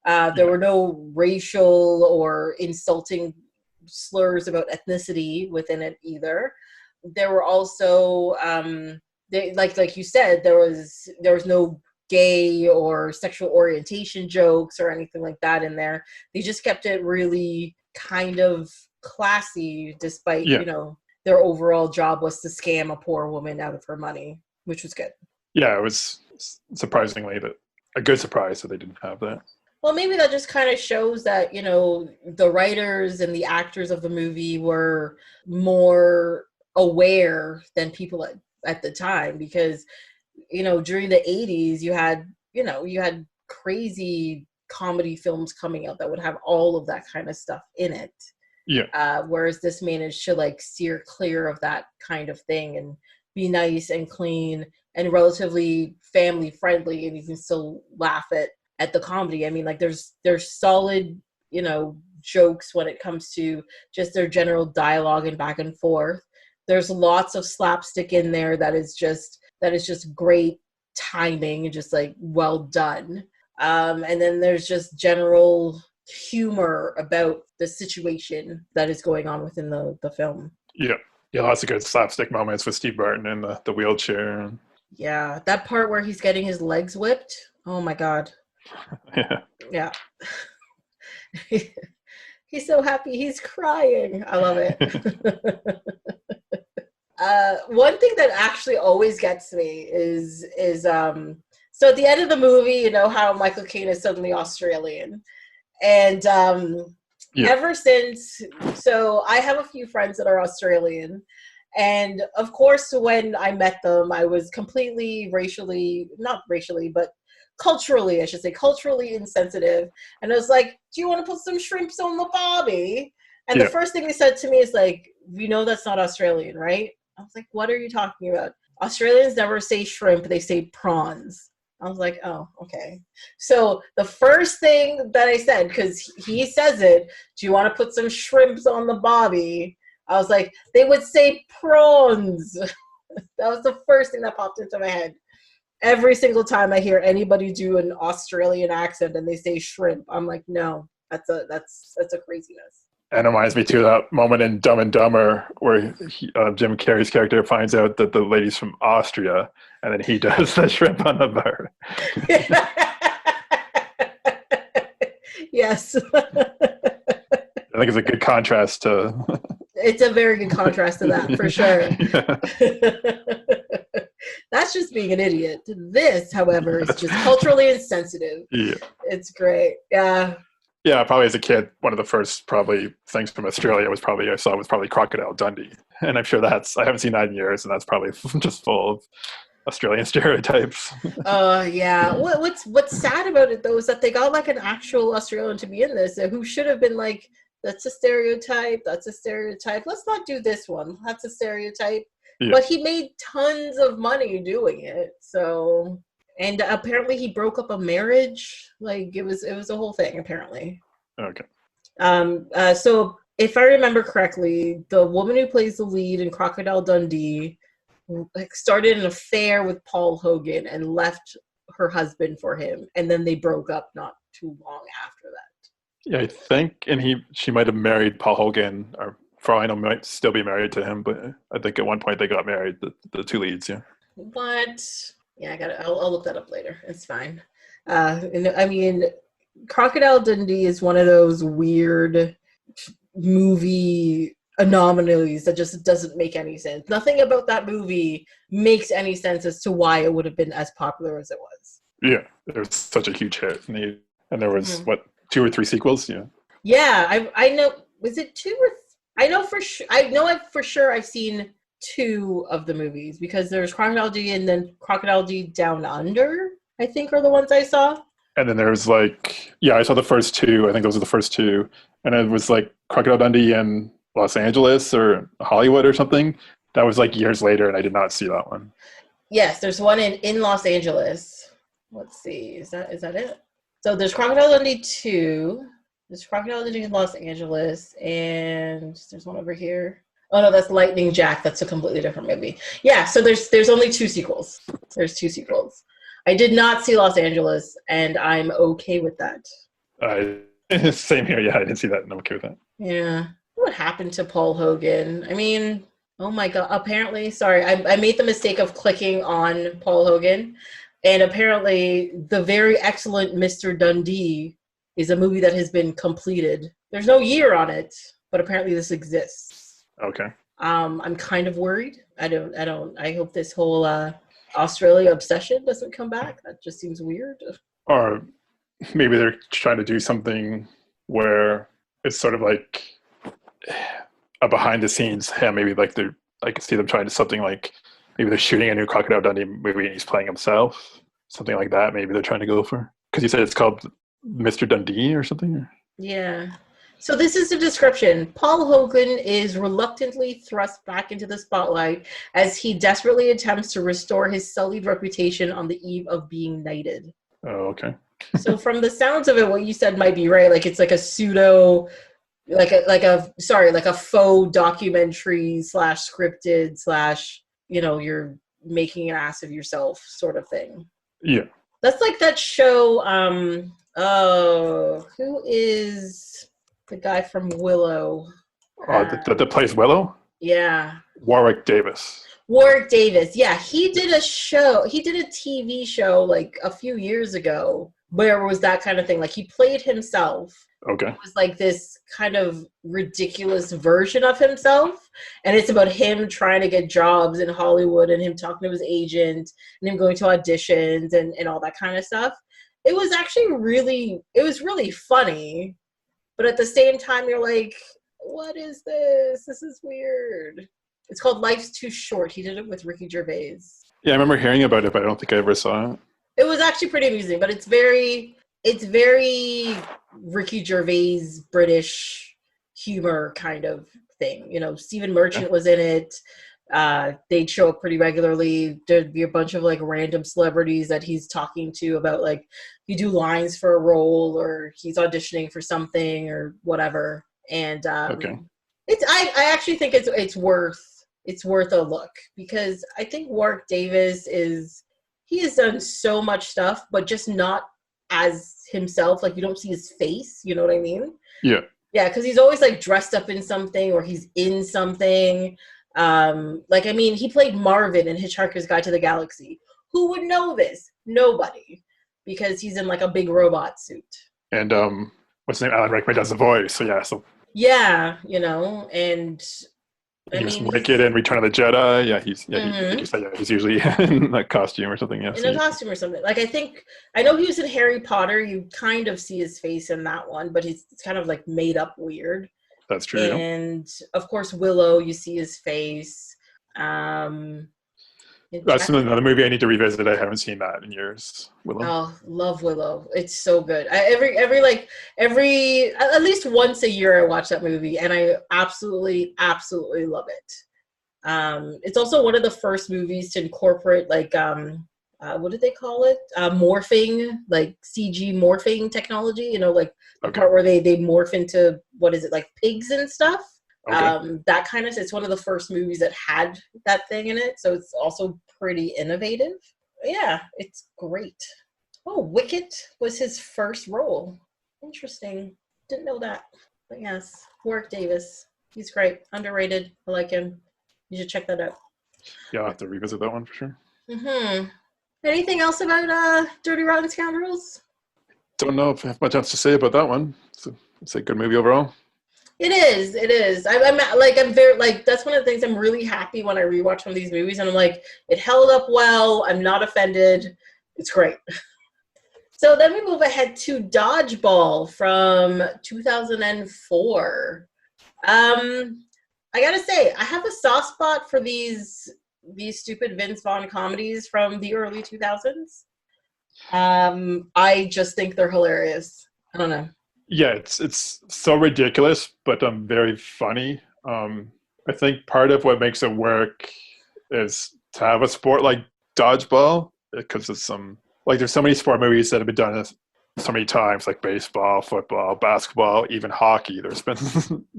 There were no racial or insulting slurs about ethnicity within it either. There were also, like you said, there was no gay or sexual orientation jokes or anything like that in there. They just kept it really kind of classy, despite their overall job was to scam a poor woman out of her money, which was good. Yeah, it was surprisingly a good surprise that they didn't have that. Well, maybe that just kind of shows that, the writers and the actors of the movie were more aware than people at the time, because, during the 80s, you had crazy comedy films coming out that would have all of that kind of stuff in it. Yeah. Whereas this managed to like steer clear of that kind of thing and be nice and clean and relatively family friendly, and you can still laugh at the comedy. I mean, like there's solid, jokes when it comes to just their general dialogue and back and forth. There's lots of slapstick in there that is just great timing and just like well done. And then there's just general humor about the situation that is going on within the film. Yeah, lots of good slapstick moments with Steve Martin in the wheelchair. Yeah, that part where he's getting his legs whipped. Oh my God. Yeah. He's so happy. He's crying. I love it. One thing that actually always gets me is so at the end of the movie, how Michael Caine is suddenly Australian, and Yeah. Ever since, so I have a few friends that are Australian, and of course, when I met them, I was completely not racially, but culturally, I should say, culturally insensitive. And I was like, do you want to put some shrimps on the barbie? And the Yeah. first thing they said to me is like, you know, that's not Australian, right? I was like, what are you talking about? Australians never say shrimp, they say prawns. I was like, oh, okay. So the first thing that I said, because he says it, do you want to put some shrimps on the barbie? I was like, they would say prawns. That was the first thing that popped into my head. Every single time I hear anybody do an Australian accent and they say shrimp, I'm like, no, that's a craziness. And it reminds me too of that moment in Dumb and Dumber where Jim Carrey's character finds out that the lady's from Austria, and then he does the shrimp on the bar. Yes. I think it's a good contrast to. It's a very good contrast to that, for sure. That's just being an idiot. This, however, is just culturally insensitive. Yeah. It's great. Yeah. Yeah, probably as a kid, one of the first probably things from Australia I saw was probably Crocodile Dundee. And I'm sure I haven't seen that in years, and that's probably just full of Australian stereotypes. Yeah. What's sad about it, though, is that they got like an actual Australian to be in this who should have been like, that's a stereotype. Let's not do this one. That's a stereotype. Yeah. But he made tons of money doing it. So, and apparently he broke up a marriage. Like it was a whole thing, apparently. Okay. So if I remember correctly, the woman who plays the lead in Crocodile Dundee started an affair with Paul Hogan and left her husband for him, and then they broke up not too long after that. Yeah, I think, and she might have married Paul Hogan, or for all I know, might still be married to him. But I think at one point they got married, the two leads. Yeah. What? Yeah, I'll look that up later. It's fine. And I mean, Crocodile Dundee is one of those weird movie anomalies that just doesn't make any sense. Nothing about that movie makes any sense as to why it would have been as popular as it was. Yeah, it was such a huge hit, and there was 2 or 3 sequels. Yeah. Yeah, I know. Was it 2 or? I know for sure. For sure I've seen 2 of the movies, because there's Crocodile Dundee and then Crocodile Dundee Down Under, I think, are the ones I saw. And then there's I saw the first 2. I think those are the first 2, and it was like Crocodile Dundee in Los Angeles or Hollywood or something. That was like years later, and I did not see that one. Yes, there's one in Los Angeles. Let's see, is that it? So there's Crocodile Dundee 2. There's Crocodile Dundee in Los Angeles, and there's one over here. Oh no, that's Lightning Jack. That's a completely different movie. Yeah, so there's only 2 sequels. There's 2 sequels. I did not see Los Angeles, and I'm okay with that. Same here. Yeah, I didn't see that, and I'm okay with that. Yeah. What happened to Paul Hogan? I mean, oh my God. Apparently, sorry, I made the mistake of clicking on Paul Hogan, and apparently the very excellent Mr. Dundee is a movie that has been completed. There's no year on it, but apparently this exists. Okay. I'm kind of worried. I hope this whole Australia obsession doesn't come back. That just seems weird. Or maybe they're trying to do something where it's sort of like a behind the scenes. Yeah, maybe I could see them trying to something like maybe they're shooting a new Crocodile Dundee movie and he's playing himself. Something like that. Maybe they're trying to go for, because you said it's called Mr. Dundee or something. Yeah. So this is the description. Paul Hogan is reluctantly thrust back into the spotlight as he desperately attempts to restore his sullied reputation on the eve of being knighted. Oh, okay. So from the sounds of it, what you said might be right. Like it's like a pseudo, like a faux documentary / scripted / you're making an ass of yourself sort of thing. Yeah. That's like that show. Who is the guy from Willow? That plays Willow? Yeah. Warwick Davis. Yeah. He did a TV show like a few years ago where it was that kind of thing. Like he played himself. Okay. It was like this kind of ridiculous version of himself. And it's about him trying to get jobs in Hollywood and him talking to his agent and him going to auditions and all that kind of stuff. It was actually really funny. but at the same time, you're like, what is this? This is weird. It's called Life's Too Short. He did it with Ricky Gervais. Yeah, I remember hearing about it, but I don't think I ever saw it. It was actually pretty amusing, but it's very Ricky Gervais British humor kind of thing. You know, Stephen Merchant was in it. They'd show up pretty regularly. There'd be a bunch of like random celebrities that he's talking to about, like, you do lines for a role or he's auditioning for something or whatever. And it's I actually think it's worth a look, because I think Warwick Davis he has done so much stuff, but just not as himself. Like, you don't see his face, you know what I mean? Yeah. Yeah, because he's always like dressed up in something or he's in something. He played Marvin in Hitchhiker's Guide to the Galaxy. Who would know this? Nobody. Because he's in like a big robot suit. And what's his name? Alan Rickman does the voice. So yeah, you know, and he's Wicked in Return of the Jedi. Yeah, he's usually in a costume or something. Yeah, in a costume or something. Like, I know he was in Harry Potter. You kind of see his face in that one, but it's kind of like made up weird. That's true. And of course, Willow, you see his face. That's another movie I need to revisit. I haven't seen that in years. Willow. Oh, love Willow. It's so good. Every at least once a year I watch that movie, and I absolutely love it. It's also one of the first movies to incorporate like what did they call it? Morphing, like CG morphing technology. You know, like the part where they morph into, what is it, like pigs and stuff. That kind of, it's one of the first movies that had that thing in it, so it's also pretty innovative. Yeah, it's great. Oh, Wicked was his first role. Interesting. Didn't know that. But yes, Warwick Davis. He's great. Underrated. I like him. You should check that out. Yeah, I'll have to revisit that one for sure. Anything else about Dirty Rotten Scoundrels? Don't know if I have much else to say about that one. It's a good movie overall. It is. I'm very, like, that's one of the things I'm really happy when I rewatch one of these movies, and I'm like, it held up well. I'm not offended. It's great. So then we move ahead to Dodgeball from 2004. I gotta say, I have a soft spot for these stupid Vince Vaughn comedies from the early 2000s. I just think they're hilarious. I don't know. Yeah, it's so ridiculous, but very funny. I think part of what makes it work is to have a sport like dodgeball, because it's there's so many sport movies that have been done so many times, like baseball, football, basketball, even hockey. There's been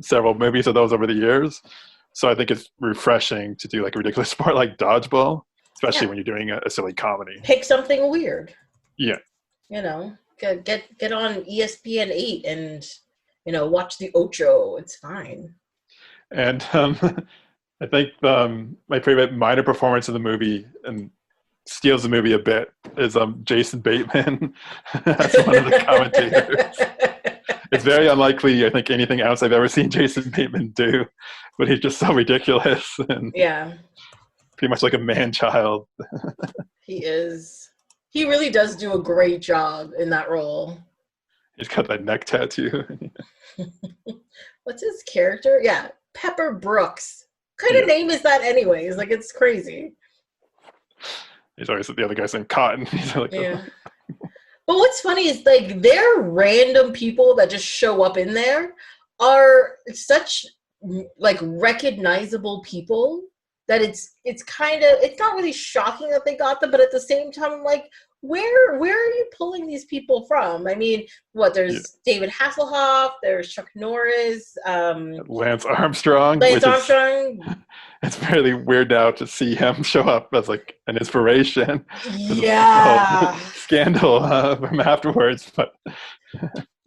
several movies of those over the years. So I think it's refreshing to do like a ridiculous sport like dodgeball, especially when you're doing a silly comedy. Pick something weird. Yeah. You know, get on ESPN 8 and, you know, watch the Ocho. It's fine. And I think my favorite minor performance of the movie, and steals the movie a bit, is Jason Bateman as one of the commentators. It's very unlikely, I think, anything else I've ever seen Jason Bateman do, but he's just so ridiculous and pretty much like a man-child. He is. He really does do a great job in that role. He's got that neck tattoo. What's his character? Yeah, Pepper Brooks. What kind of name is that anyways? Like, it's crazy. He's always the other guy's named Cotton. He's like, yeah. But what's funny is, like, their random people that just show up in there are such, like, recognizable people that it's kind of, it's not really shocking that they got them, but at the same time, I'm like, where are you pulling these people from? I mean, there's David Hasselhoff, there's Chuck Norris, Lance Armstrong. It's really weird now to see him show up as like an inspiration. Yeah. Scandal from afterwards, but.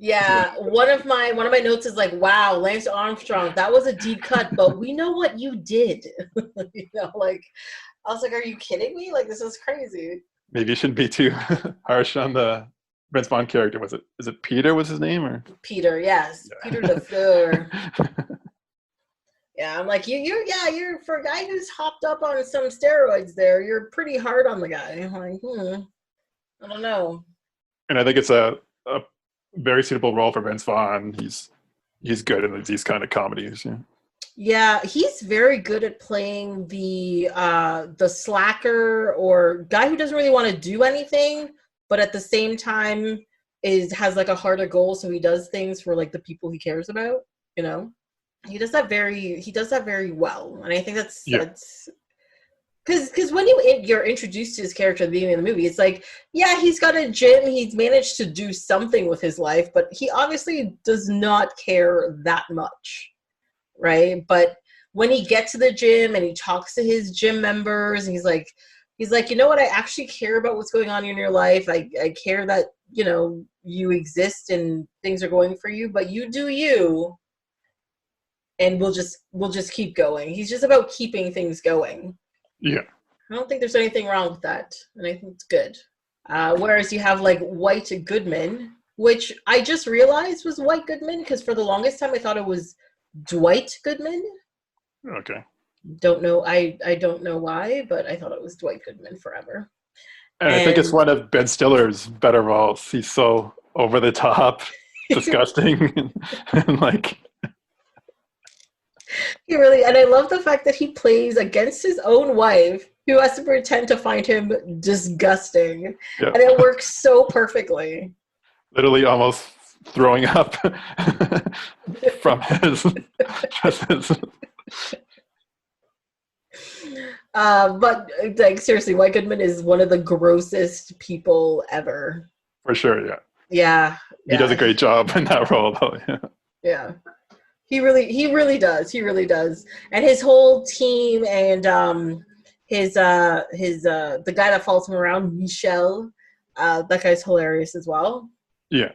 Yeah, one of my notes is like, wow, Lance Armstrong, that was a deep cut, but we know what you did. You know, like, I was like, are you kidding me? Like, this is crazy. Maybe you shouldn't be too harsh on the Vince Vaughn character. Is it Peter was his name, or? Peter, yes. Yeah. Peter LaFleur. Yeah, I'm like, you're for a guy who's hopped up on some steroids there, you're pretty hard on the guy. I'm like, I don't know. And I think it's a very suitable role for Vince Vaughn. He's He's good in these kind of comedies. Yeah. Yeah, he's very good at playing the slacker or guy who doesn't really want to do anything, but at the same time has like a heart of gold, so he does things for like the people he cares about, you know? He does that very well. And I think that's because when you're introduced to his character at the beginning of the movie, it's like, yeah, he's got a gym, he's managed to do something with his life, but he obviously does not care that much. Right, but when he gets to the gym and he talks to his gym members, and he's like, you know what? I actually care about what's going on in your life. I care that you exist and things are going for you, but you do you, and we'll just keep going. He's just about keeping things going. Yeah, I don't think there's anything wrong with that, and I think it's good. Whereas you have like White Goodman, which I just realized was White Goodman because for the longest time I thought it was Dwight Goodman. Okay. Don't know. I don't know why, but I thought it was Dwight Goodman forever. And I think it's one of Ben Stiller's better roles. He's so over the top, disgusting, and like. He really, and I love the fact that he plays against his own wife, who has to pretend to find him disgusting, and it works so perfectly. Literally, almost throwing up from his. But like seriously, White Goodman is one of the grossest people ever. For sure, yeah. Yeah. He does a great job in that role, though. Yeah. He really does. He really does. And his whole team and the guy that follows him around, Michel, that guy's hilarious as well. Yeah.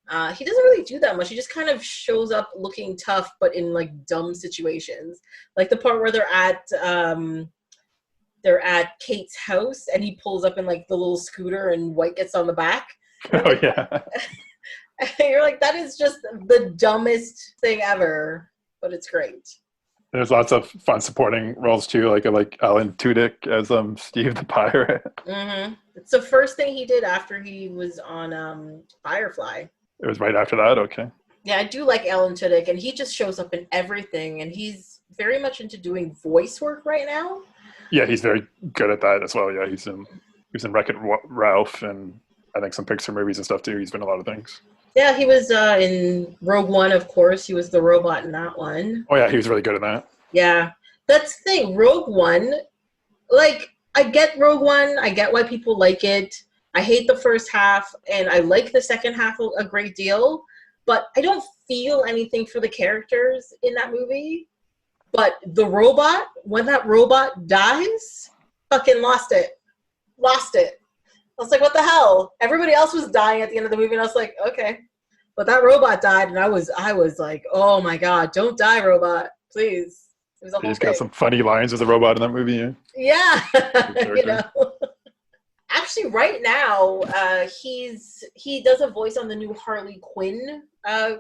He doesn't really do that much. He just kind of shows up looking tough, but in like dumb situations. Like the part where they're at Kate's house, and he pulls up in like the little scooter, and White gets on the back. Oh yeah. And you're like, that is just the dumbest thing ever, but it's great. There's lots of fun supporting roles too, like Alan Tudyk as Steve the Pirate. Mm-hmm. It's the first thing he did after he was on Firefly. It was right after that. Okay. Yeah, I do like Alan Tudyk, and he just shows up in everything, and he's very much into doing voice work right now. Yeah, he's very good at that as well. Yeah, he was in Wreck-It Ralph, and I think some Pixar movies and stuff too. He's been in a lot of things. Yeah, he was in Rogue One, of course. He was the robot in that one. Oh yeah, he was really good at that. Yeah, that's the thing. Rogue One, like, I get Rogue One. I get why people like it. I hate the first half, and I like the second half a great deal. But I don't feel anything for the characters in that movie. But the robot, when that robot dies, fucking lost it. Lost it. I was like, what the hell? Everybody else was dying at the end of the movie, and I was like, okay. But that robot died, and I was like, oh my god, don't die, robot, please. It was a whole He's got some funny lines with the robot in that movie. Yeah, Actually, right now, he does a voice on the new Harley Quinn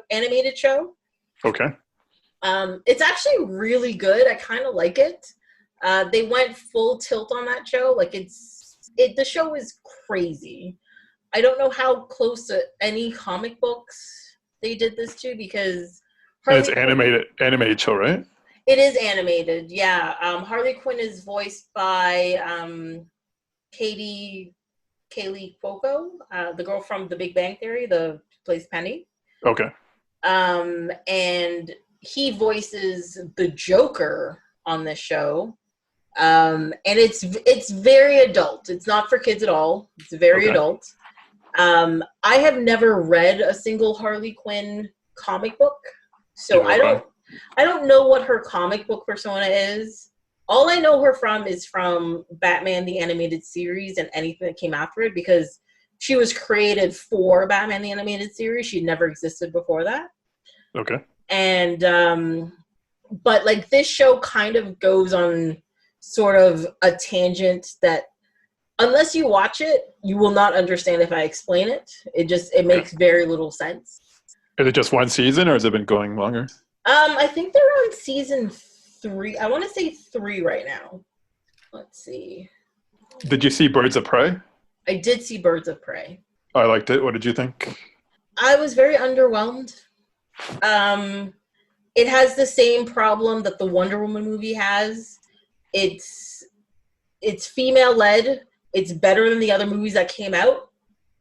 animated show. Okay. It's actually really good. I kind of like it. They went full tilt on that show. Like the show is crazy. I don't know how close to any comic books they did this to because it's animated show, right? It is animated, yeah. Harley Quinn is voiced by Kaylee Cuoco, the girl from The Big Bang Theory, plays Penny. Okay. And he voices the Joker on this show. And it's very adult. It's not for kids at all. It's very adult. I have never read a single Harley Quinn comic book, so I don't know what her comic book persona is. All I know her from is from Batman the Animated Series and anything that came after it, because she was created for Batman the Animated Series. She never existed before that. Okay. And but like this show kind of goes on sort of a tangent that unless you watch it, you will not understand if I explain it. It makes very little sense. Is it just one season, or has it been going longer? I think they're on season 3. I want to say 3 right now. Let's see. Did you see Birds of Prey? I did see Birds of Prey. I liked it. What did you think? I was very underwhelmed. It has the same problem that the Wonder Woman movie has. It's female led. It's better than the other movies that came out,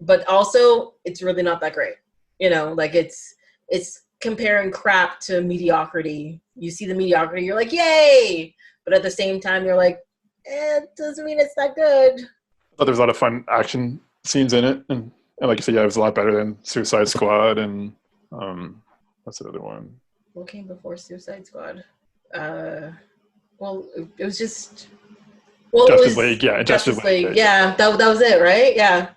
but also it's really not that great. You know, like it's comparing crap to mediocrity. You see the mediocrity, you're like, yay! But at the same time, you're like, it doesn't mean it's that good. I thought there was a lot of fun action scenes in it, and like you said, yeah, it was a lot better than Suicide Squad and what's the other one? What came before Suicide Squad? Well, it was just Justice League, yeah, Justice League, yeah, that was it, right? Yeah,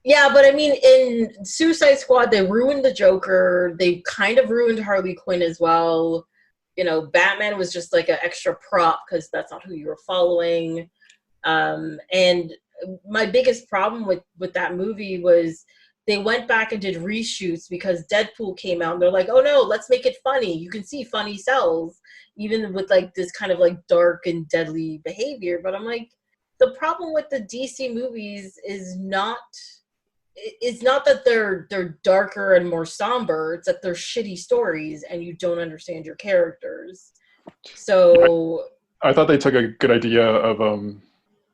yeah, but I mean, in Suicide Squad, they ruined the Joker. They kind of ruined Harley Quinn as well. You know, Batman was just like an extra prop because that's not who you were following. And my biggest problem with that movie was they went back and did reshoots because Deadpool came out and they're like, oh no, let's make it funny. You can see funny cells, even with like this kind of like dark and deadly behavior. But I'm like, the problem with the DC movies is not that they're darker and more somber. It's that they're shitty stories and you don't understand your characters. So I thought they took a good idea of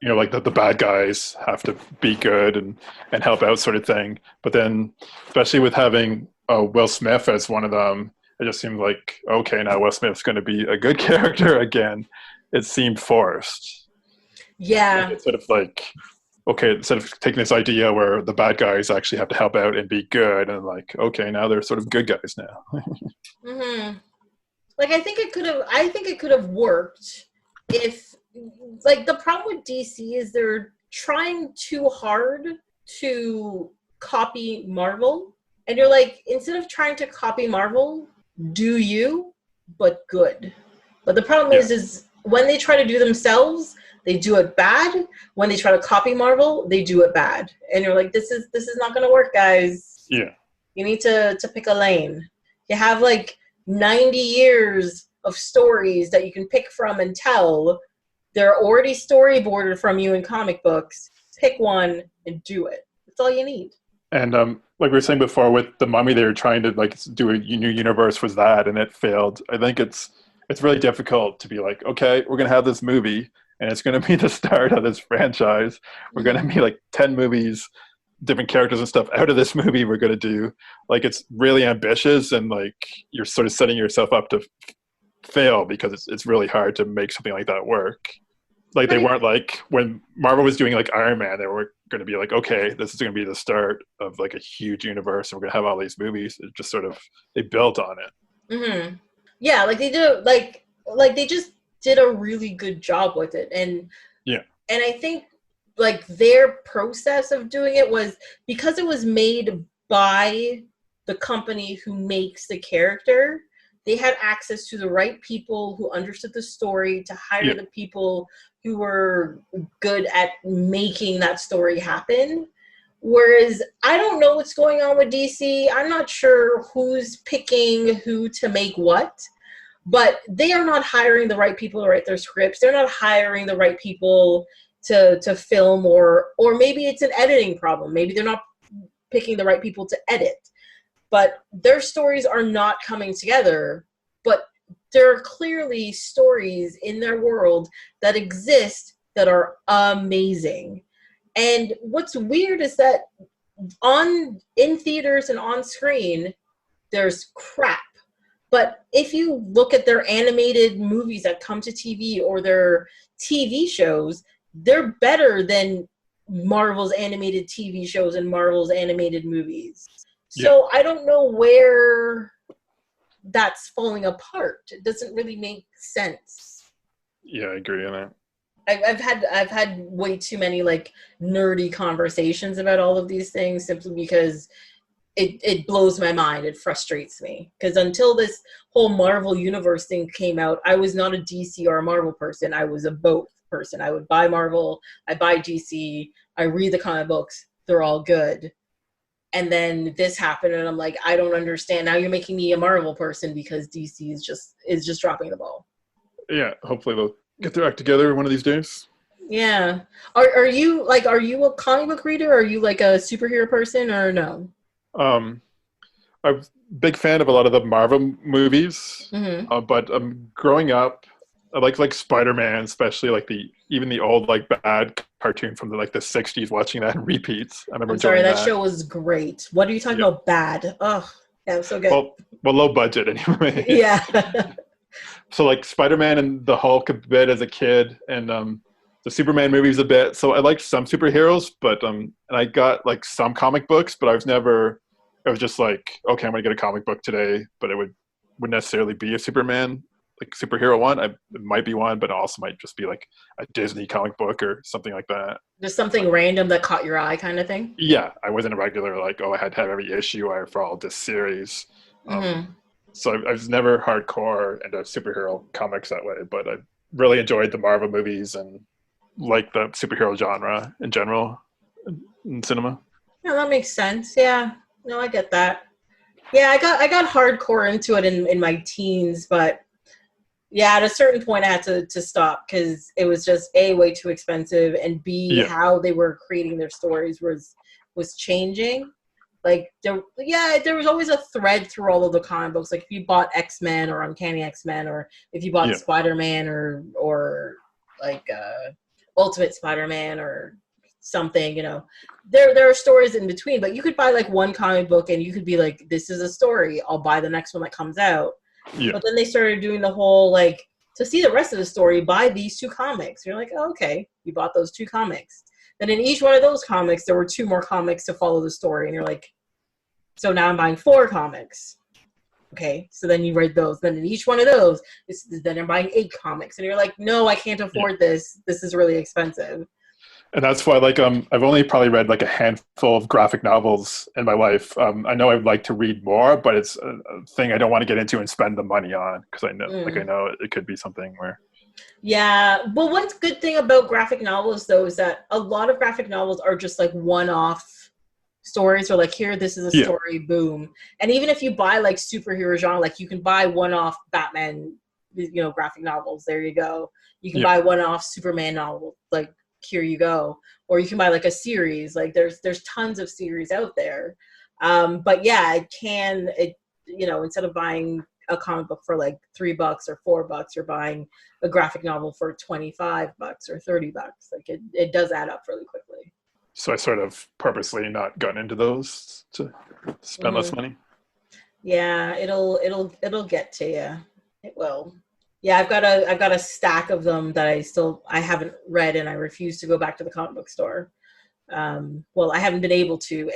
you know, like the bad guys have to be good and help out sort of thing. But then, especially with having Will Smith as one of them, it just seemed like, okay, now Will Smith's going to be a good character again. It seemed forced. Yeah. It's sort of like, okay, instead of taking this idea where the bad guys actually have to help out and be good, and like, okay, now they're sort of good guys now. Mm-hmm. Like, I think it could have worked if, like, the problem with DC is they're trying too hard to copy Marvel. And you're like, instead of trying to copy Marvel, do you, but good. But the problem is when they try to do themselves, they do it bad. When they try to copy Marvel, they do it bad. And you're like, this is not going to work, guys. Yeah. You need to pick a lane. You have like 90 years of stories that you can pick from and tell. They're already storyboarded from you in comic books. Pick one and do it. That's all you need. And like we were saying before, with the Mummy, they were trying to like do a new universe with that, and it failed. I think it's really difficult to be like, okay, we're gonna have this movie, and it's gonna be the start of this franchise. We're gonna be like 10 movies, different characters and stuff out of this movie. We're gonna do like, it's really ambitious, and like you're sort of setting yourself up to fail because it's really hard to make something like that work. Like they weren't like when Marvel was doing like Iron Man, they were going to be like, okay, this is going to be the start of like a huge universe, and we're going to have all these movies. It just sort of, they built on it. Mm-hmm. Yeah, like they did, like they just did a really good job with it, and I think like their process of doing it was because it was made by the company who makes the character. They had access to the right people who understood the story to hire the people who were good at making that story happen. Whereas I don't know what's going on with DC. I'm not sure who's picking who to make what, but they are not hiring the right people to write their scripts. They're not hiring the right people to film, or maybe it's an editing problem. Maybe they're not picking the right people to edit. But their stories are not coming together. But there are clearly stories in their world that exist that are amazing. And what's weird is that in theaters and on screen, there's crap. But if you look at their animated movies that come to TV or their TV shows, they're better than Marvel's animated TV shows and Marvel's animated movies. So I don't know where that's falling apart. It doesn't really make sense. Yeah, I agree on that. I've had way too many like nerdy conversations about all of these things simply because it blows my mind. It frustrates me because until this whole Marvel universe thing came out, I was not a DC or a Marvel person. I was a both person. I would buy Marvel, I buy DC, I read the comic books. They're all good. And then this happened, and I'm like, I don't understand. Now you're making me a Marvel person because DC is just dropping the ball. Yeah, hopefully they'll get their act together one of these days. Yeah. Are you a comic book reader? Are you like a superhero person or no? I'm a big fan of a lot of the Marvel movies, but growing up, I like Spider-Man, especially like even the old like bad cartoon from the 60s. Watching that in repeats, I remember I'm sorry, enjoying that show was great. What are you talking about? Bad? Oh, yeah, it was so good. Well, low budget anyway. Yeah. So like Spider-Man and the Hulk a bit as a kid, and the Superman movies a bit. So I liked some superheroes, but and I got like some comic books, but I was just like, okay, I'm gonna get a comic book today, but it wouldn't necessarily be a Superman like superhero one. It might be one, but it also might just be like a Disney comic book or something like that. Just something random that caught your eye, kind of thing. Yeah, I wasn't a regular like, I had to have every issue I followed this series. So I was never hardcore into superhero comics that way, but I really enjoyed the Marvel movies and like the superhero genre in general in cinema. Yeah, that makes sense. Yeah, no, I get that. Yeah, I got hardcore into it in my teens, but yeah, at a certain point I had to stop because it was just A, way too expensive, and B, how they were creating their stories was changing. Like there was always a thread through all of the comic books. Like if you bought X-Men or Uncanny X-Men, or if you bought Spider-Man or like Ultimate Spider-Man or something, there are stories in between. But you could buy like one comic book and you could be like, this is a story, I'll buy the next one that comes out. But then they started doing the whole like, to see the rest of the story, buy these 2 comics. You're like, oh, okay, you bought those 2 comics. Then in each one of those comics, there were 2 more comics to follow the story. And you're like, so now I'm buying 4 comics. Okay, so then you read those. Then in each one of those, then I'm buying 8 comics. And you're like, no, I can't afford this. This is really expensive. And that's why, like, I've only probably read like a handful of graphic novels in my life. I know I'd like to read more, but it's a thing I don't want to get into and spend the money on because I know it could be something where. Yeah, well, one good thing about graphic novels, though, is that a lot of graphic novels are just like one-off stories, or like, here, this is a story, boom. And even if you buy like superhero genre, like you can buy one-off Batman, graphic novels. There you go. You can buy one-off Superman novel, like, here you go. Or you can buy like a series. Like there's tons of series out there. But yeah, instead of buying a comic book for like $3 or $4, you're buying a graphic novel for $25 or $30. Like it does add up really quickly. So I sort of purposely not gotten into those to spend less money. Yeah, it'll get to you. It will. Yeah, I've got a stack of them that I haven't read, and I refuse to go back to the comic book store. Well, I haven't been able to,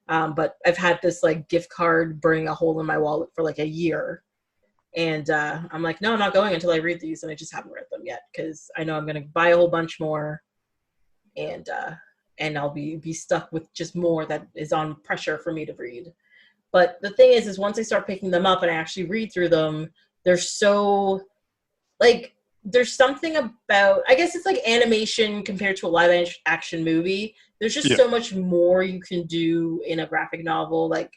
but I've had this like gift card burning a hole in my wallet for like a year, and I'm like, no, I'm not going until I read these, and I just haven't read them yet because I know I'm gonna buy a whole bunch more, and I'll be stuck with just more that is on pressure for me to read. But the thing is once I start picking them up and I actually read through them, they're so, like, there's something about, I guess it's like animation compared to a live action movie. There's just so much more you can do in a graphic novel. Like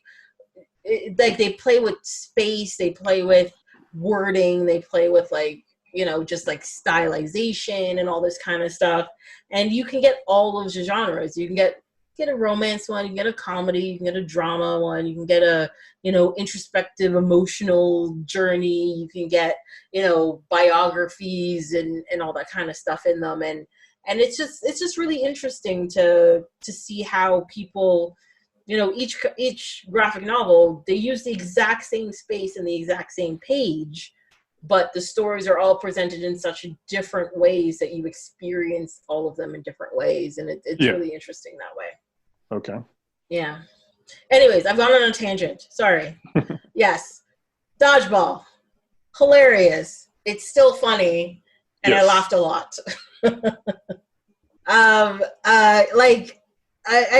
they play with space, they play with wording, they play with like, just like stylization and all this kind of stuff. And you can get all of the genres. You can get a romance one, you can get a comedy, you can get a drama one, you can get a, introspective emotional journey, you can get, biographies and all that kind of stuff in them. And it's just really interesting to see how people, each graphic novel, they use the exact same space and the exact same page, but the stories are all presented in such different ways that you experience all of them in different ways. And it's really interesting that way. Okay. Yeah. Anyways, I've gone on a tangent. Sorry. Yes. Dodgeball. Hilarious. It's still funny. And I laughed a lot. I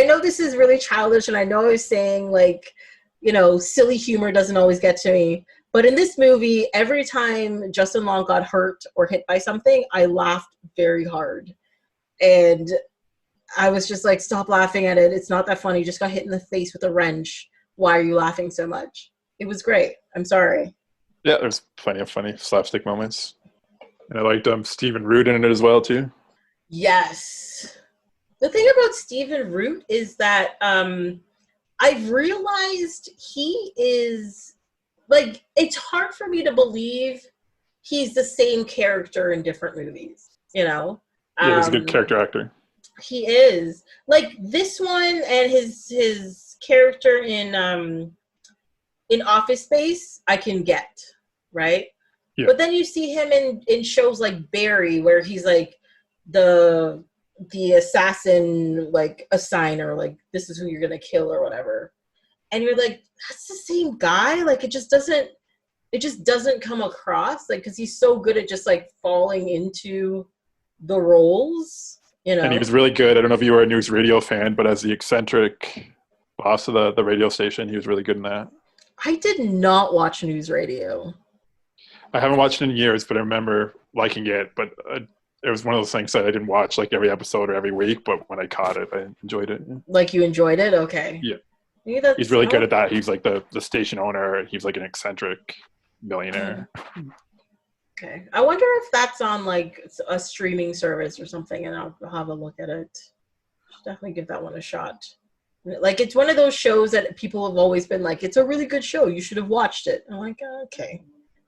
know this is really childish, and I know I was saying, like, silly humor doesn't always get to me. But in this movie, every time Justin Long got hurt or hit by something, I laughed very hard. And I was just like, stop laughing at it. It's not that funny. You just got hit in the face with a wrench. Why are you laughing so much? It was great. I'm sorry. Yeah, there's plenty of funny slapstick moments. And I liked Stephen Root in it as well, too. Yes. The thing about Stephen Root is that I've realized he is, like, it's hard for me to believe he's the same character in different movies, you know? Yeah, he's a good character actor. He is. Like, this one and his character in Office Space, I can get, right? Yeah. But then you see him in shows like Barry, where he's like the assassin, like assigner, like this is who you're gonna kill or whatever, and you're like, that's the same guy. Like it just doesn't come across, like, because he's so good at just like falling into the roles, you know. And he was really good. I don't know if you were a news radio fan, but as the eccentric boss of the radio station, he was really good in that. I did not watch news radio. I haven't watched it in years, but I remember liking it. But it was one of those things that I didn't watch like every episode or every week. But when I caught it, I enjoyed it. Like you enjoyed it? Okay. Yeah. He's really good at that. He's like the station owner. He's like an eccentric millionaire. Okay. I wonder if that's on like a streaming service or something, and I'll have a look at it. Should definitely give that one a shot. Like, it's one of those shows that people have always been like, it's a really good show. You should have watched it. I'm like, okay.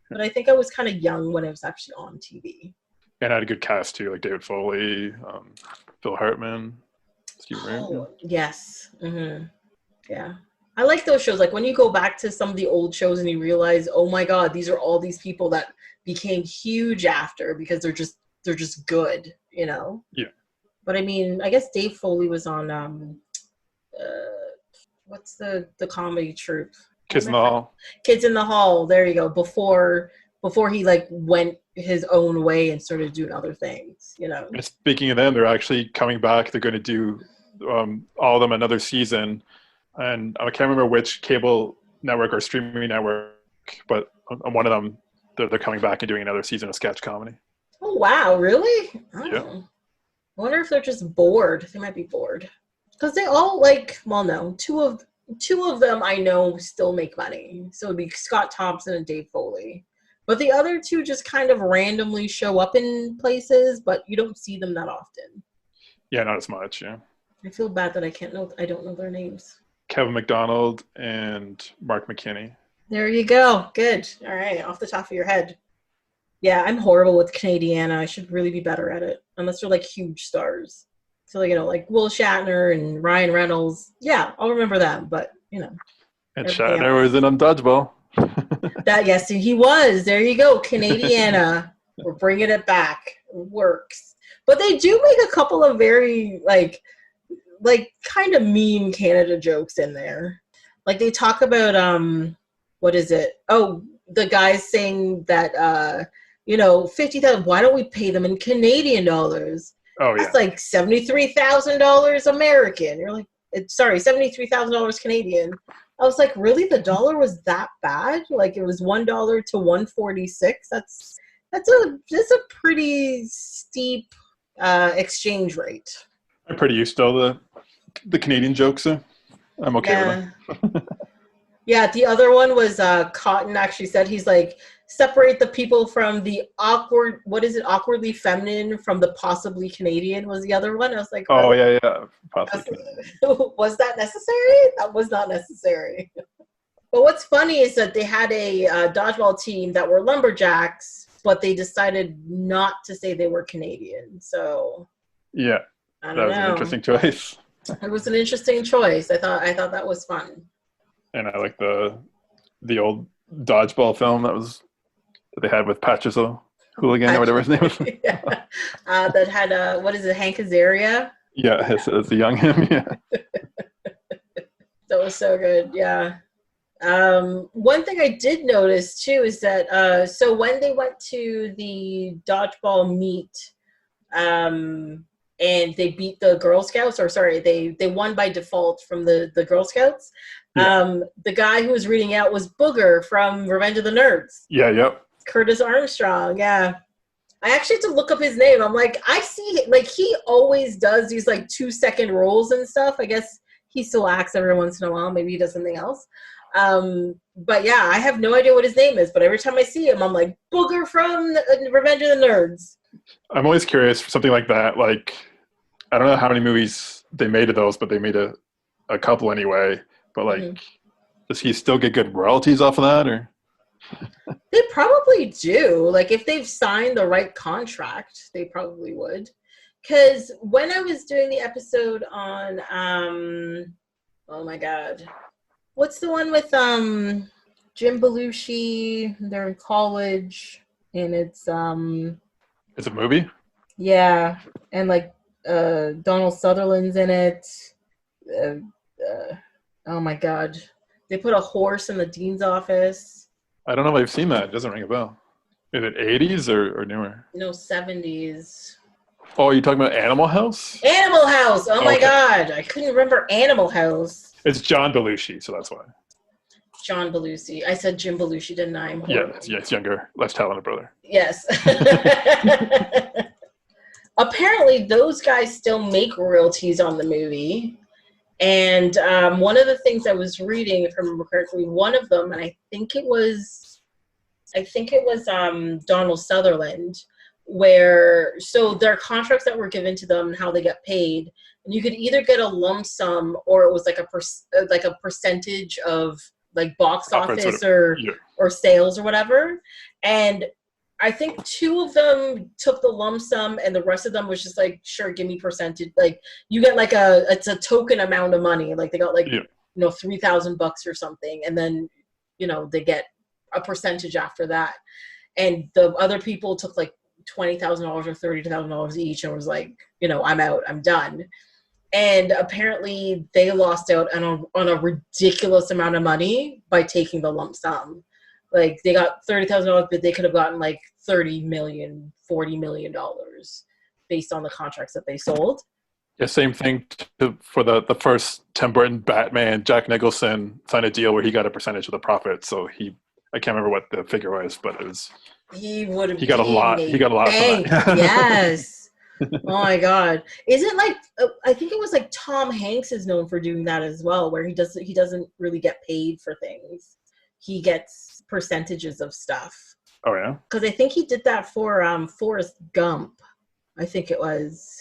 But I think I was kind of young when it was actually on TV. And I had a good cast, too, like David Foley, Phil Hartman, Steve Martin. Yes. Mm-hmm. Yeah. I like those shows. Like, when you go back to some of the old shows and you realize, oh, my God, these are all these people that became huge after because they're just good, you know? Yeah. But, I mean, I guess Dave Foley was on... what's the comedy troupe? Kids in the Hall. Kids in the Hall. There you go. Before he like went his own way and started doing other things, you know. And speaking of them, they're actually coming back. They're going to do all of them another season, and I can't remember which cable network or streaming network, but on one of them, they're coming back and doing another season of sketch comedy. Oh wow! Really? Oh. Yeah. I wonder if they're just bored. They might be bored. Because they all like, well, no, two of them I know still make money. So it'd be Scott Thompson and Dave Foley. But the other two just kind of randomly show up in places, but you don't see them that often. Yeah, not as much, yeah. I feel bad that I don't know their names. Kevin McDonald and Mark McKinney. There you go. Good. All right, off the top of your head. Yeah, I'm horrible with Canadiana. I should really be better at it. Unless they're like huge stars. So, you know, like Will Shatner and Ryan Reynolds. Yeah, I'll remember them, but, you know. And Shatner was in Dodgeball. Yes, he was. There you go. Canadiana. We're bringing it back. It works. But they do make a couple of very, like kind of mean Canada jokes in there. Like, they talk about, what is it? Oh, the guys saying that, you know, 50,000, why don't we pay them in Canadian dollars? Oh, yeah. That's like $73,000 American. You're like, $73,000 Canadian. I was like, really? The dollar was that bad? Like, it was $1 to $1.46. That's a pretty steep exchange rate. I'm pretty used to all the Canadian jokes. So I'm okay with them. Yeah, the other one was Cotton actually said, he's like, separate the people from the awkwardly feminine from the possibly Canadian was the other one. I was like, oh, yeah. Possibly. Was that necessary? That was not necessary. But what's funny is that they had a dodgeball team that were lumberjacks, but they decided not to say they were Canadian. So yeah, that was an interesting choice. It was an interesting choice. I thought that was fun. And I like the old dodgeball film that they had with Patches Hooligan or whatever his name was. Yeah. That had what is it, Hank Azaria? Yeah, it's the young him. Yeah. That was so good. Yeah. One thing I did notice too is that so when they went to the dodgeball meet, and they beat the Girl Scouts, or sorry, they won by default from the Girl Scouts. Yeah. The guy who was reading out was Booger from Revenge of the Nerds. Yeah, yep. Curtis Armstrong, yeah. I actually had to look up his name. I'm like, I see, like, he always does these, like, 2-second roles and stuff. I guess he still acts every once in a while. Maybe he does something else. But, yeah, I have no idea what his name is. But every time I see him, I'm like, Booger from Revenge of the Nerds. I'm always curious for something like that. Like, I don't know how many movies they made of those, but they made a couple anyway. But like, does he still get good royalties off of that, or? They probably do. Like, if they've signed the right contract, they probably would. Because when I was doing the episode on, oh my God, what's the one with Jim Belushi? They're in college, and it's It's a movie? yeah, and like Donald Sutherland's in it. Oh my God, they put a horse in the dean's office. I don't know if I've seen that. It doesn't ring a bell. Is it 80s or newer? No, 70s. Oh, are you talking about Animal House? Animal House! Oh my God, I couldn't remember Animal House. It's John Belushi, so that's why. John Belushi. I said Jim Belushi, didn't I? Yeah, it's younger, less talented brother. Yes. Apparently, those guys still make royalties on the movie. And one of the things I was reading, if I remember correctly, one of them, and I think it was Donald Sutherland, so their contracts that were given to them and how they got paid, and you could either get a lump sum or it was like a percentage of like box office or sales or whatever. And I think two of them took the lump sum and the rest of them was just like, sure, give me percentage. Like you get like it's a token amount of money. Like they got like, $3,000 or something. And then, they get a percentage after that. And the other people took like $20,000 or $30,000 each and was like, I'm out, I'm done. And apparently they lost out on a ridiculous amount of money by taking the lump sum. Like they got $30,000, but they could have gotten like $30 million, $40 million based on the contracts that they sold. Yeah, same thing for the first Tim Burton Batman. Jack Nicholson signed a deal where he got a percentage of the profit. So I can't remember what the figure was, but it was he got a lot. He got a lot from that. Yes. Oh my God! Is it like I think it was like Tom Hanks is known for doing that as well, where he doesn't really get paid for things. He gets percentages of stuff. Oh yeah. Because I think he did that for Forrest Gump. I think it was.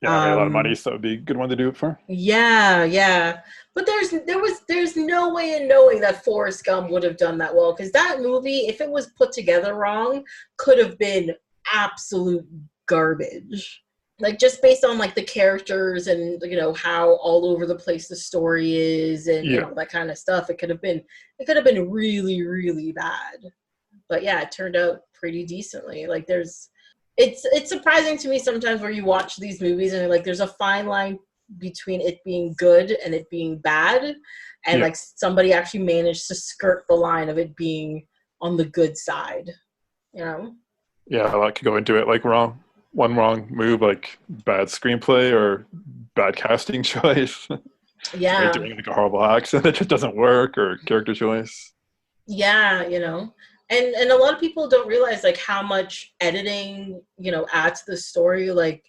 Yeah, I made a lot of money, so it'd be a good one to do it for. Yeah. But there's no way in knowing that Forrest Gump would have done that well, because that movie, if it was put together wrong, could have been absolute garbage. Like just based on like the characters and how all over the place the story is and that kind of stuff, it could have been really, really bad. But yeah, it turned out pretty decently. Like it's surprising to me sometimes where you watch these movies and like there's a fine line between it being good and it being bad, and like somebody actually managed to skirt the line of it being on the good side. Yeah, a lot could go into it. Like one wrong move, like bad screenplay or bad casting choice. Yeah. Doing like a horrible accent that just doesn't work, or character choice. Yeah, and a lot of people don't realize like how much editing, adds to the story. Like,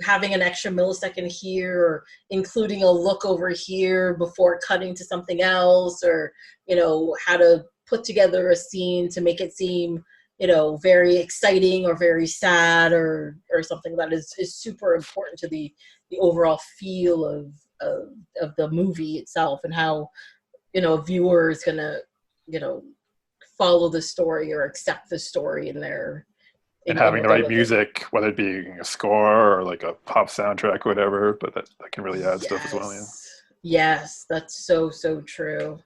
having an extra millisecond here or including a look over here before cutting to something else, or, how to put together a scene to make it seem very exciting or very sad or something that is super important to the overall feel of the movie itself, and how, a viewer is gonna, follow the story or accept the story in their. And having the right music, whether it be a score or like a pop soundtrack or whatever, but that can really add stuff as well. Yeah. Yes, that's so true.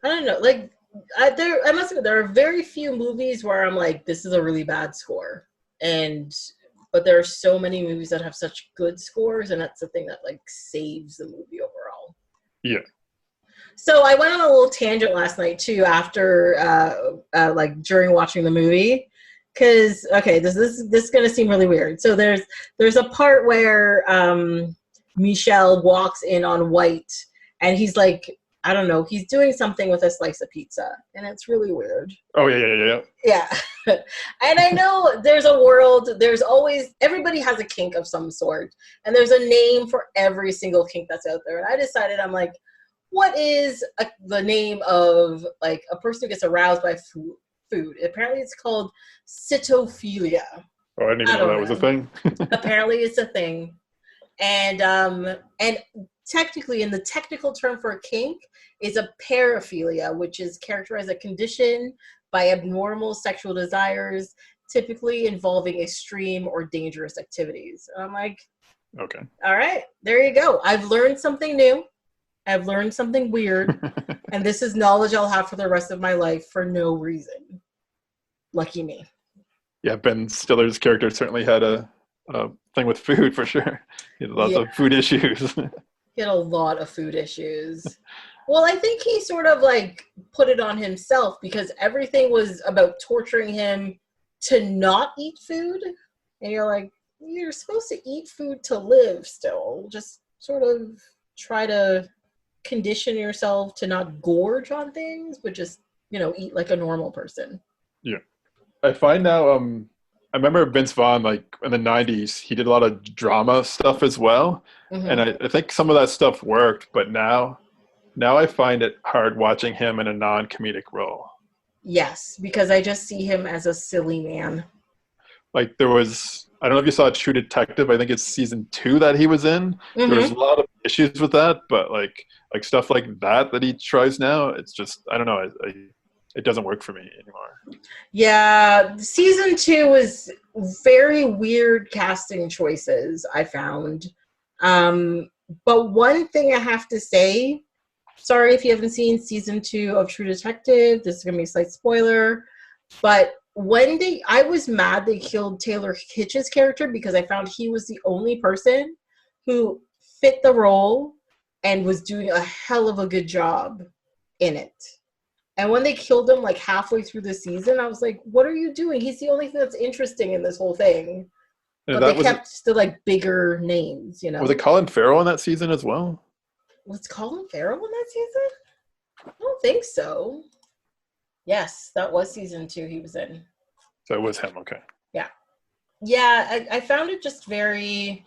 I don't know, like. I must admit, there are very few movies where I'm like, this is a really bad score, but there are so many movies that have such good scores, and that's the thing that like saves the movie overall. Yeah. So I went on a little tangent last night too, after like during watching the movie, because this is gonna seem really weird. So there's a part where Michelle walks in on White, and he's like, I don't know, he's doing something with a slice of pizza, and it's really weird. Oh, yeah. Yeah. And I know there's a world, everybody has a kink of some sort, and there's a name for every single kink that's out there. And I decided, I'm like, what is the name of, like, a person who gets aroused by food? Apparently it's called cytophilia. Oh, I didn't even know that was a thing. Apparently it's a thing. And technically, in the technical term for a kink, is a paraphilia, which is characterized as a condition by abnormal sexual desires, typically involving extreme or dangerous activities. And I'm like, okay. All right, there you go. I've learned something new. I've learned something weird. And this is knowledge I'll have for the rest of my life for no reason. Lucky me. Yeah, Ben Stiller's character certainly had a thing with food for sure. He had lots of food issues. He had a lot of food issues. Well, I think he sort of like put it on himself because everything was about torturing him to not eat food. And you're like, you're supposed to eat food to live still. Just sort of try to condition yourself to not gorge on things, but just, eat like a normal person. Yeah. I find now, I remember Vince Vaughn, like in the 90s, he did a lot of drama stuff as well. Mm-hmm. And I think some of that stuff worked, but now I find it hard watching him in a non-comedic role. Yes, because I just see him as a silly man. Like there was, I don't know if you saw True Detective, I think it's season 2 that he was in. Mm-hmm. There was a lot of issues with that, but like stuff like that he tries now, it's just, I don't know, it doesn't work for me anymore. Yeah, season 2 was very weird casting choices, I found. But one thing I have to say, sorry if you haven't seen season 2 of True Detective, this is going to be a slight spoiler, but I was mad they killed Taylor Kitsch's character because I found he was the only person who fit the role and was doing a hell of a good job in it. And when they killed him like halfway through the season, I was like, what are you doing? He's the only thing that's interesting in this whole thing. But they kept the like bigger names, Was it Colin Farrell in that season as well? Was Colin Farrell in that season? I don't think so. Yes, that was season 2 he was in. So it was him, okay. Yeah. Yeah, I found it just very,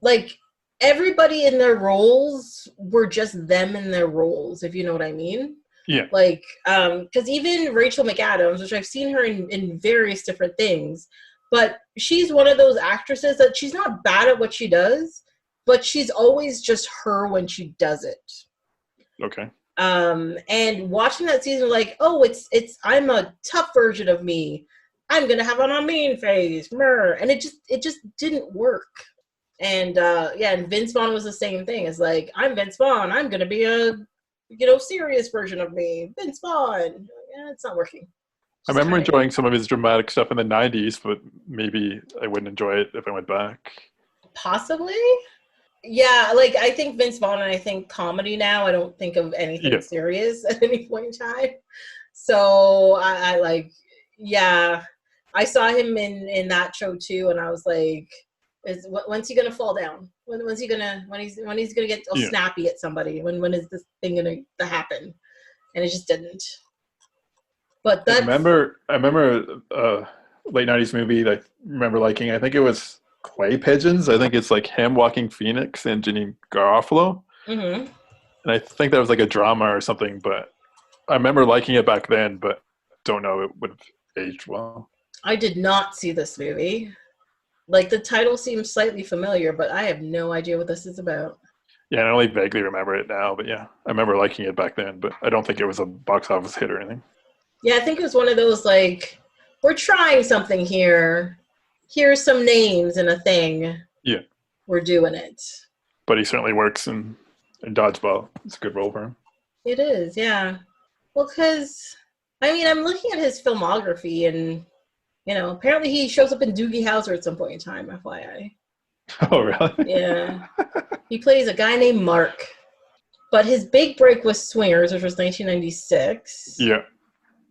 like, everybody in their roles were just them in their roles, if you know what I mean. Yeah. Like, because even Rachel McAdams, which I've seen her in various different things, but she's one of those actresses that she's not bad at what she does, but she's always just her when she does it. Okay. And watching that season, like, oh, it's I'm a tough version of me. I'm gonna have on a mean face, and it just didn't work. And and Vince Vaughn was the same thing. It's like, I'm Vince Vaughn. I'm gonna be a serious version of me, Vince Vaughn. Yeah, it's not working. I remember enjoying some of his dramatic stuff in the 90s, but maybe I wouldn't enjoy it if I went back. Possibly. Yeah, like, I think Vince Vaughn, and I think comedy now, I don't think of anything serious at any point in time. So, I like, yeah, I saw him in that show too, and I was like, when's he gonna fall down? When he's gonna get all snappy at somebody? When is this thing gonna happen? And it just didn't. But that's... I remember late 90s movie that I remember liking. I think it was Clay Pigeons. I think it's like him, Joaquin Phoenix, and Janine Garofalo. Mm-hmm. And I think that was like a drama or something, but I remember liking it back then, but don't know it would have aged well. I did not see this movie. Like, the title seems slightly familiar, but I have no idea what this is about. Yeah, I only vaguely remember it now, but yeah, I remember liking it back then, but I don't think it was a box office hit or anything. Yeah, I think it was one of those, like, we're trying something here. Here's some names and a thing. Yeah. We're doing it. But he certainly works in Dodgeball. It's a good role for him. It is, yeah. Well, because, I mean, I'm looking at his filmography, and, apparently he shows up in Doogie Howser at some point in time, FYI. Oh, really? Yeah. He plays a guy named Mark. But his big break was Swingers, which was 1996. Yeah.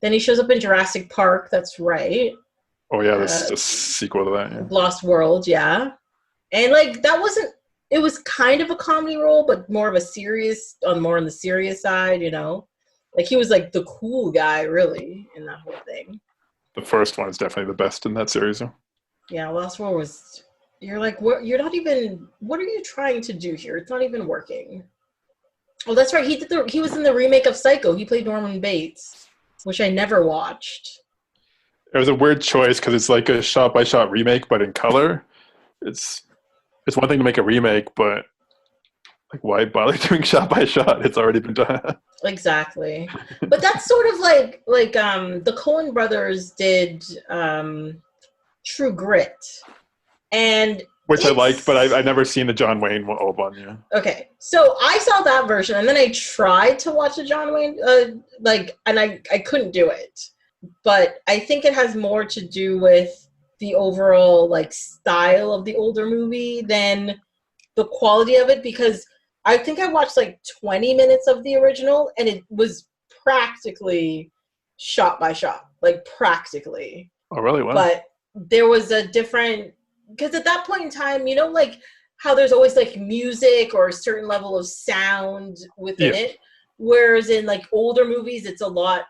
Then he shows up in Jurassic Park, that's right. Oh, yeah, this is a sequel to that, yeah. Lost World, yeah. And, like, it was kind of a comedy role, but more on the serious side, Like, he was, like, the cool guy, really, in that whole thing. The first one is definitely the best in that series, though. Yeah, Lost World was... You're like, you're not even... What are you trying to do here? It's not even working. Oh, that's right. He was in the remake of Psycho. He played Norman Bates, which I never watched. It was a weird choice because it's like a shot-by-shot remake, but in color. It's one thing to make a remake, but Like, why bother doing shot by shot? It's already been done. Exactly. But that's sort of like the Coen brothers did True Grit. And which I liked, but I've never seen the John Wayne old one. Yeah. Okay, so I saw that version, and then I tried to watch the John Wayne, and I couldn't do it. But I think it has more to do with the overall like style of the older movie than the quality of it, because I think I watched like 20 minutes of the original, and it was practically shot by shot, like practically. Oh, really? Wow. But there was a different, because at that point in time, you know, like how there's always like music or a certain level of sound within it, whereas in like older movies, there's a lot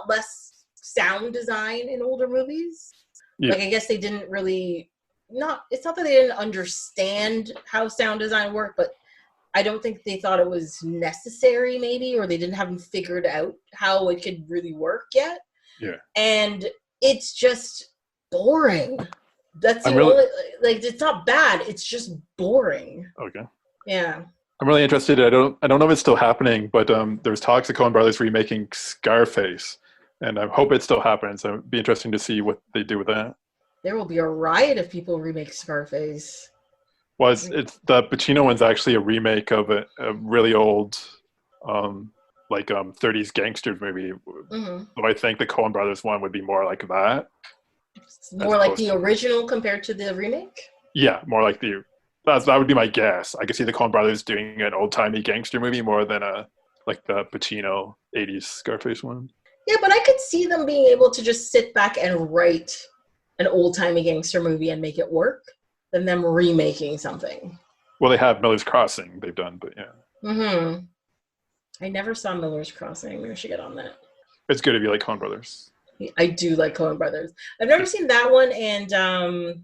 less sound design in older movies. Like, I guess they didn't really, it's not that they didn't understand how sound design worked, but I don't think they thought it was necessary, maybe, or they didn't have them figured out how it could really work yet. Yeah. And it's just boring. That's the only, like, it's not bad, it's just boring. Okay. Yeah. I'm really interested. I don't know if it's still happening, but there's talks of Coen Brothers remaking Scarface, and I hope it's still happening. So it'd be interesting to see what they do with that. There will be a riot if people remake Scarface. Well, it's the Pacino one's actually a remake of a really old, 30s gangster movie. Mm-hmm. So I think the Coen Brothers one would be more like that. More like the original compared to the remake? Yeah, more like that would be my guess. I could see the Coen Brothers doing an old-timey gangster movie more than like the Pacino 80s Scarface one. Yeah, but I could see them being able to just sit back and write an old-timey gangster movie and make it work than them remaking something. Well, they have Miller's Crossing they've done, but yeah. Mm-hmm. I never saw Miller's Crossing. Maybe I should get on that. It's good if you like Coen Brothers. I do like Coen Brothers. I've never seen that one, and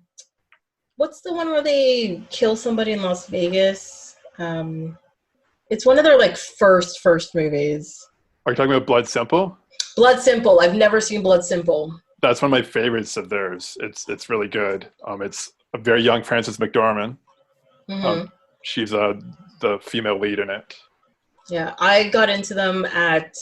what's the one where they kill somebody in Las Vegas? It's one of their like first movies. Are you talking about Blood Simple? Blood Simple. I've never seen Blood Simple. That's one of my favorites of theirs. It's really good. It's a very young Frances McDormand. Mm-hmm. She's the female lead in it. Yeah, I got into them at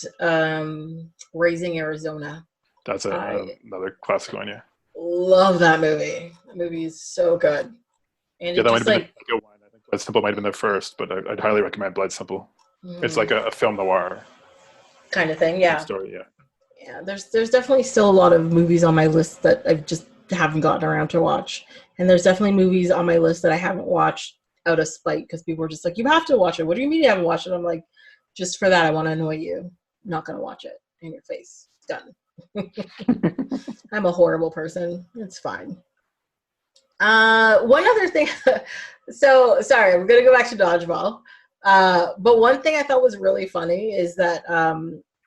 Raising Arizona. That's another classic one, yeah. Love that movie. That movie is so good. And yeah, that might have been a good one. I think Blood Simple might have been their first, but I'd highly recommend Blood Simple. Mm. It's like a film noir kind of thing, yeah. Story, yeah. Yeah, there's definitely still a lot of movies on my list that I just haven't gotten around to watch. And there's definitely movies on my list that I haven't watched out of spite because people are just like, you have to watch it. What do you mean you haven't watched it? I'm like, just for that, I want to annoy you. I'm not going to watch it in your face. Done. I'm a horrible person. It's fine. One other thing. So, sorry, we're going to go back to Dodgeball. But one thing I thought was really funny is that,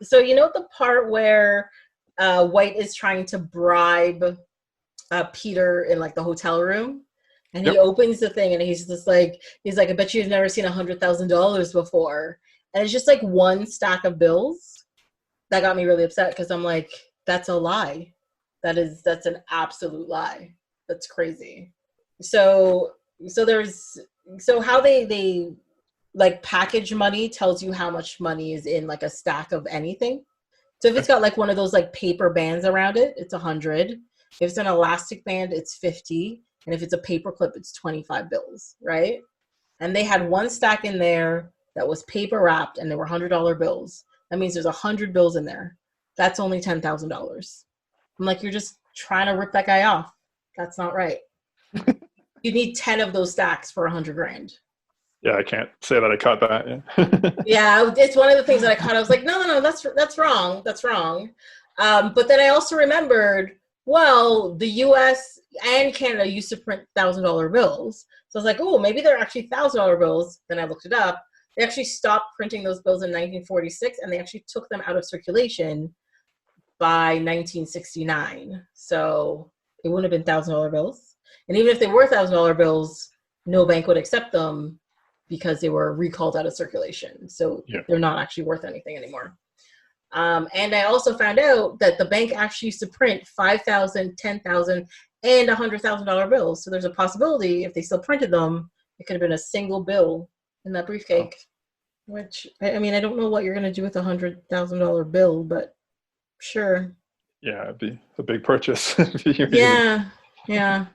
so you know the part where White is trying to bribe Peter in like the hotel room? And he opens the thing and he's like, I bet you've never seen $100,000 before. And it's just like one stack of bills. That got me really upset because I'm like, that's a lie. That's an absolute lie. That's crazy. So how they like package money tells you how much money is in like a stack of anything. So if it's got like one of those like paper bands around it, it's 100. If it's an elastic band, it's 50. And if it's a paper clip, it's 25 bills, right? And they had one stack in there that was paper wrapped and there were $100 bills. That means there's 100 bills in there. That's only $10,000. I'm like, you're just trying to rip that guy off. That's not right. You need 10 of those stacks for $100,000. Yeah, I can't say that I caught that. Yeah. Yeah, it's one of the things that I caught. I was like, no, that's wrong. That's wrong. But then I also remembered, well, the U.S. and Canada used to print $1,000 bills. So I was like, oh, maybe they're actually $1,000 bills. Then I looked it up. They actually stopped printing those bills in 1946, and they actually took them out of circulation by 1969. So it wouldn't have been $1,000 bills. And even if they were $1,000 bills, no bank would accept them because they were recalled out of circulation. So they're not actually worth anything anymore. And I also found out that the bank actually used to print $5,000, $10,000, and $100,000 bills. So there's a possibility if they still printed them, It could have been a single bill in that briefcase. Oh. Which, I mean, I don't know what you're going to do with $100,000 bill, but sure. Yeah, it'd be a big purchase. Yeah.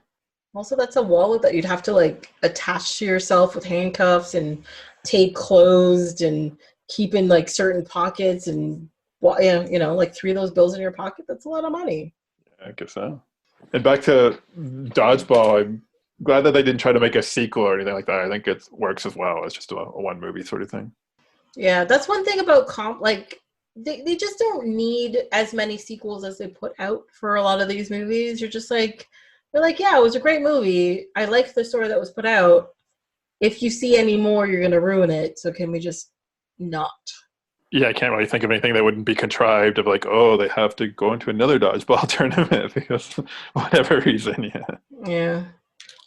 Also, that's a wallet that you'd have to like attach to yourself with handcuffs and tape closed and keep in like certain pockets and like 3 of those bills in your pocket. That's a lot of money. Yeah, I guess so. And back to Dodgeball, I'm glad that they didn't try to make a sequel or anything like that. I think it works as well. It's just a one movie sort of thing. Yeah, that's one thing about they just don't need as many sequels as they put out for a lot of these movies. You're like, yeah, it was a great movie. I liked the story that was put out. If you see any more, you're going to ruin it. So can we just not? Yeah, I can't really think of anything that wouldn't be contrived of like, oh, they have to go into another dodgeball tournament because whatever reason, Yeah.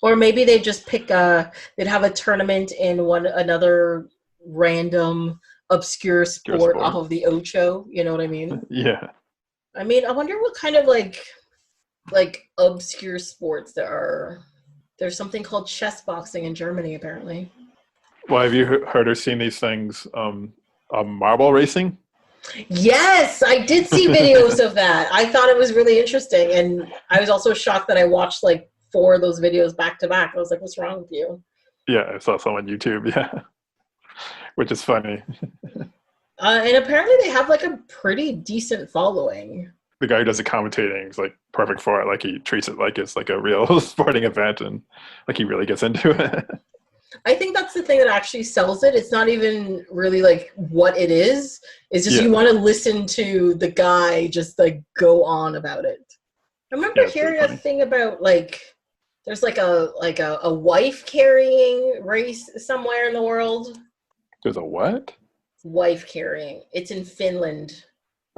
Or maybe they just they'd have a tournament in another random obscure sport off of the Ocho. You know what I mean? Yeah. I mean, I wonder what kind of like obscure sports there are. There's something called chess boxing in Germany, apparently. Well, have you heard or seen these things? Marble racing? Yes, I did see videos of that. I thought it was really interesting, and I was also shocked that I watched like 4 of those videos back to back. I was like, "What's wrong with you?" Yeah, I saw some on YouTube. Yeah, which is funny. And apparently, they have like a pretty decent following. The guy who does the commentating is like perfect for it. Like he treats it like it's like a real sporting event, and like he really gets into it. I think that's the thing that actually sells it. It's not even really like what it is. It's just you want to listen to the guy just like go on about it. I remember hearing a thing about like there's like a wife carrying race somewhere in the world. There's a what? Wife carrying. It's in Finland.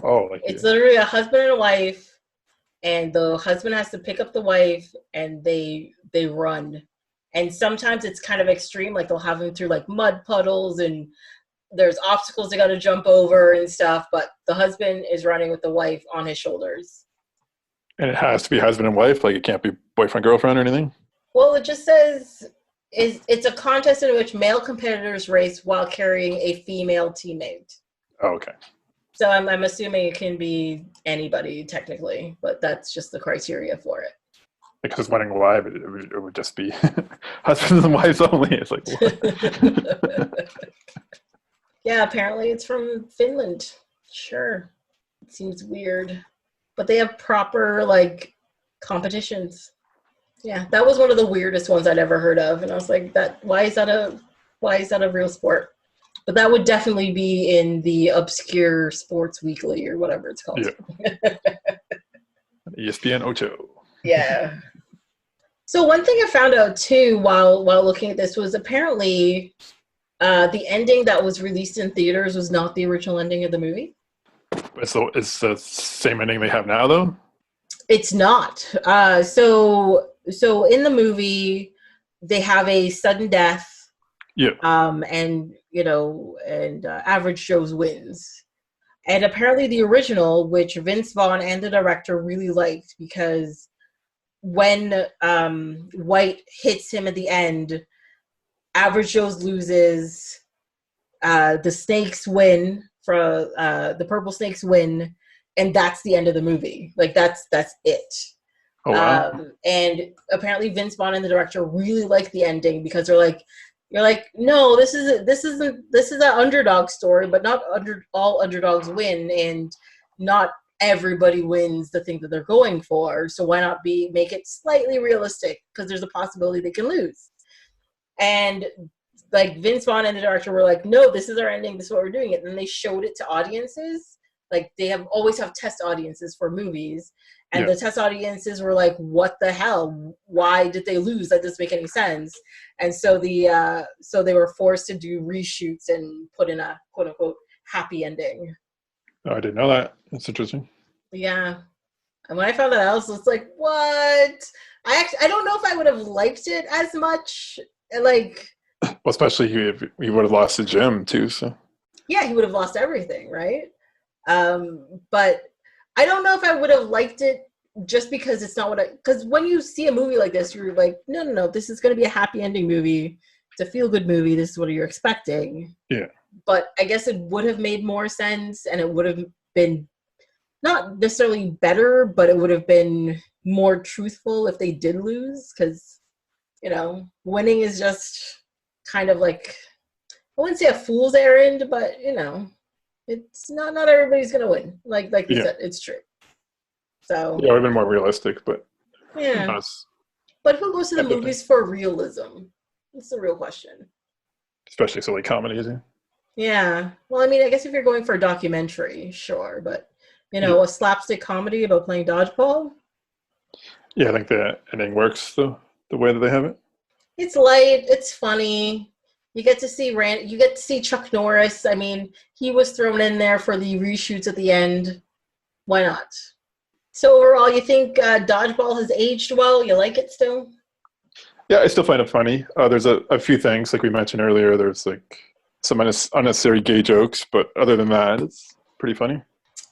Oh, it's literally a husband and a wife, and the husband has to pick up the wife, and they run. And sometimes it's kind of extreme, like they'll have them through like mud puddles and there's obstacles they got to jump over and stuff, but the husband is running with the wife on his shoulders. And it has to be husband and wife? Like it can't be boyfriend, girlfriend or anything? Well, it just says it's a contest in which male competitors race while carrying a female teammate. Oh, okay. So I'm assuming it can be anybody technically, but that's just the criteria for it. Because I was wondering why, but it would just be husbands and wives only. It's like, what? Yeah, apparently it's from Finland. Sure. It seems weird. But they have proper, like, competitions. Yeah, that was one of the weirdest ones I'd ever heard of. And I was like, why is that a real sport? But that would definitely be in the Obscure Sports Weekly or whatever it's called. Yeah. ESPN Ocho. Yeah. So one thing I found out too while looking at this was apparently the ending that was released in theaters was not the original ending of the movie. So it's the same ending they have now, though? It's not. So in the movie, they have a sudden death. Yeah. And Average Joe's wins. And apparently the original, which Vince Vaughn and the director really liked, because when White hits him at the end, Average Joe's loses, the snakes win, the purple snakes win, and that's the end of the movie. Like that's it. Oh, wow. And apparently Vince Vaughn and the director really liked the ending because you're like, no, this is an underdog story, but not all underdogs win, and not everybody wins the thing that they're going for. So why not make it slightly realistic? Because there's a possibility they can lose. And like Vince Vaughn and the director were like, no, this is our ending. This is what we're doing it. And then they showed it to audiences. Like they always have test audiences for movies. And the test audiences were like, what the hell? Why did they lose? That doesn't make any sense. And so they were forced to do reshoots and put in a quote unquote happy ending. Oh, I didn't know that. That's interesting. Yeah. And when I found that out, I was just like, what? I don't know if I would have liked it as much. Like, well, especially if he would have lost the gym too. So yeah, he would have lost everything, right? But I don't know if I would have liked it just because it's not because when you see a movie like this, you're like, no, this is going to be a happy ending movie. it's a feel-good movie. This is what you're expecting. Yeah. But I guess it would have made more sense, and it would have been not necessarily better, but it would have been more truthful if they did lose, because, you know, winning is just kind of like, I wouldn't say a fool's errand, but, you know, it's not everybody's going to win. Like you said, it's true. So yeah, it would have been more realistic, but yeah. But who goes to the movies for realism? That's the real question. Especially silly comedies. Yeah. Well, I mean, I guess if you're going for a documentary, sure, but, you know, a slapstick comedy about playing dodgeball. Yeah, I think the ending works the way that they have it. It's light. It's funny. You get to see Chuck Norris. I mean, he was thrown in there for the reshoots at the end. Why not? So overall, you think Dodgeball has aged well? You like it still? Yeah, I still find it funny. There's a few things, like we mentioned earlier. There's like some unnecessary gay jokes, but other than that, it's pretty funny.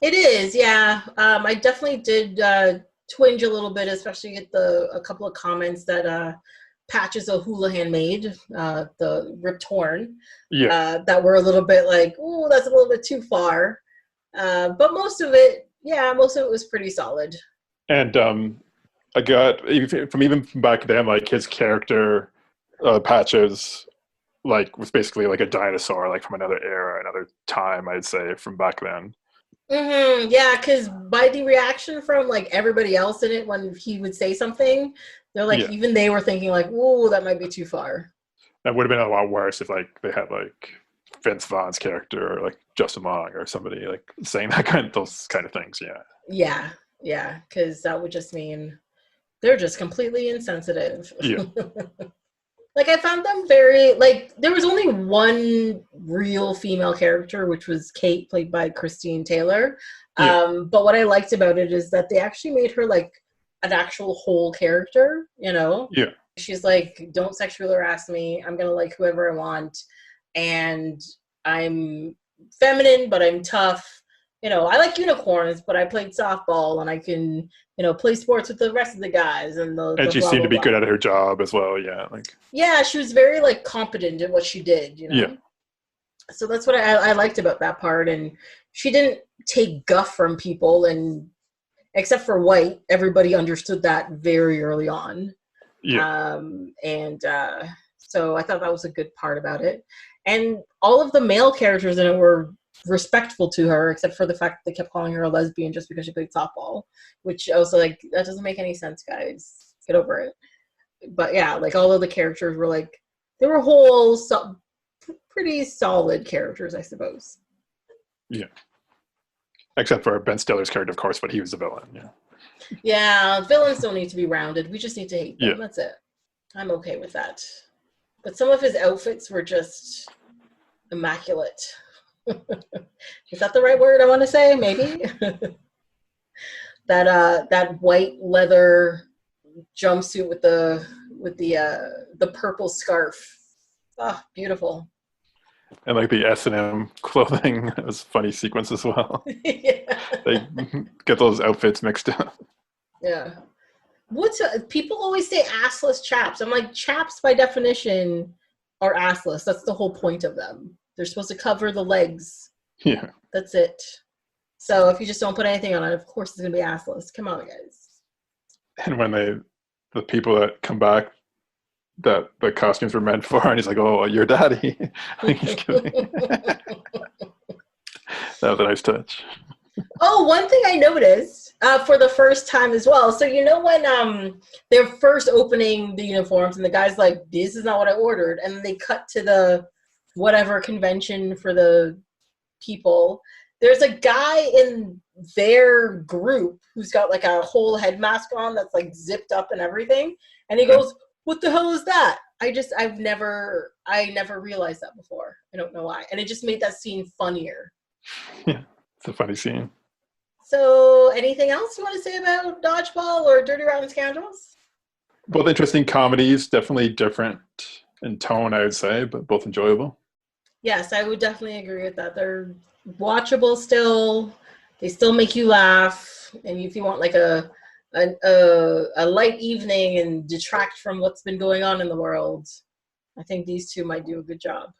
It is, yeah. I definitely did twinge a little bit, especially at a couple of comments that Patches O'Houlihan made, the Rip Torn, that were a little bit like, oh, that's a little bit too far. But most of it was pretty solid. And I got even from back then, like his character, Patches, like was basically like a dinosaur, like from another era, another time, I'd say, from back then. Mm-hmm. Yeah, because by the reaction from like everybody else in it when he would say something, they're like, even they were thinking like, "Whoa, that might be too far." That would have been a lot worse if like they had like Vince Vaughn's character or like Justin Long or somebody like saying those kind of things. Yeah, because that would just mean they're just completely insensitive. Yeah. Like, I found them very, like, there was only one real female character, which was Kate, played by Christine Taylor. But what I liked about it is that they actually made her, like, an actual whole character, you know? Yeah. She's like, don't sexually harass me. I'm going to like whoever I want. And I'm feminine, but I'm tough. You know, I like unicorns, but I played softball, and I can, you know, play sports with the rest of the guys. And she seemed to be good at her job as well. Yeah, she was very like competent at what she did. You know. Yeah. So that's what I liked about that part, and she didn't take guff from people, and except for White, everybody understood that very early on. Yeah. So I thought that was a good part about it, and all of the male characters in it were respectful to her, except for the fact that they kept calling her a lesbian just because she played softball, which I was like, that doesn't make any sense, guys. Get over it. But yeah, like all of the characters were like, they were whole, pretty solid characters, I suppose. Yeah. Except for Ben Stiller's character, of course, but he was the villain. Yeah. Yeah, villains don't need to be rounded. We just need to hate them. Yeah. That's it. I'm okay with that. But some of his outfits were just immaculate. Is that the right word I want to say? Maybe. that white leather jumpsuit with the purple scarf. Oh, beautiful. And like the S&M clothing, it was a funny sequence as well. Yeah. They get those outfits mixed up. Yeah. People always say assless chaps. I'm like, chaps by definition are assless. That's the whole point of them. They're supposed to cover the legs. Yeah. That's it. So if you just don't put anything on it, of course it's going to be assless. Come on, guys. And when the people that come back that the costumes were meant for, and he's like, "Oh, your daddy." He's kidding. That was a nice touch. Oh, one thing I noticed for the first time as well. So you know when they're first opening the uniforms and the guy's like, "This is not what I ordered," and then they cut to the whatever convention for the people. There's a guy in their group who's got like a whole head mask on that's like zipped up and everything, and he goes, "What the hell is that?" I never realized that before. I don't know why, and it just made that scene funnier. Yeah, it's a funny scene. So, anything else you want to say about Dodgeball or Dirty Rotten Scoundrels? Both interesting comedies, definitely different in tone, I would say, but both enjoyable. Yes, I would definitely agree with that. They're watchable still. They still make you laugh, and if you want like a light evening and detract from what's been going on in the world, I think these two might do a good job.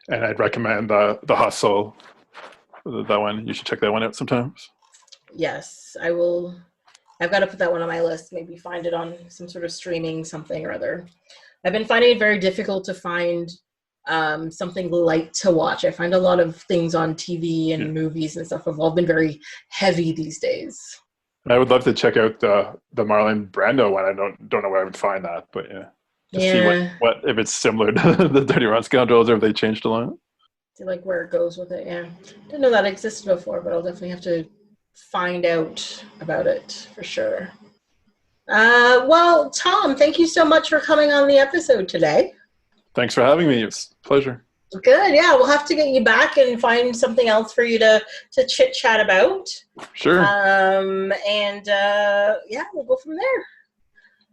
And I'd recommend The Hustle. That one, you should check that one out sometimes. Yes, I will. I've got to put that one on my list. Maybe find it on some sort of streaming something or other. I've been finding it very difficult to find something light to watch. I find a lot of things on TV and movies and stuff have all been very heavy these days. I would love to check out the Marlon Brando one. I don't know where I would find that, but see what if it's similar to the Dirty Rotten Scoundrels or if they changed a lot. See like where it goes with it. Yeah, didn't know that existed before, but I'll definitely have to find out about it for sure. Well, Tom, thank you so much for coming on the episode today. Thanks for having me. It's a pleasure. Good. Yeah, we'll have to get you back and find something else for you to chit chat about. Sure. Yeah, we'll go from there.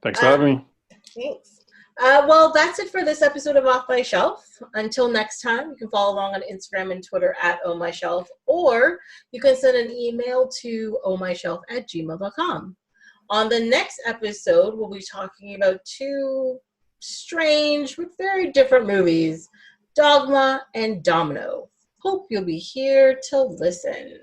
Thanks for having me. Thanks. Well, that's it for this episode of Off My Shelf. Until next time, you can follow along on Instagram and Twitter at ohmyshelf, or you can send an email to ohmyshelf@gmail.com. On the next episode, we'll be talking about two strange but very different movies, Dogma and Domino. Hope you'll be here to listen.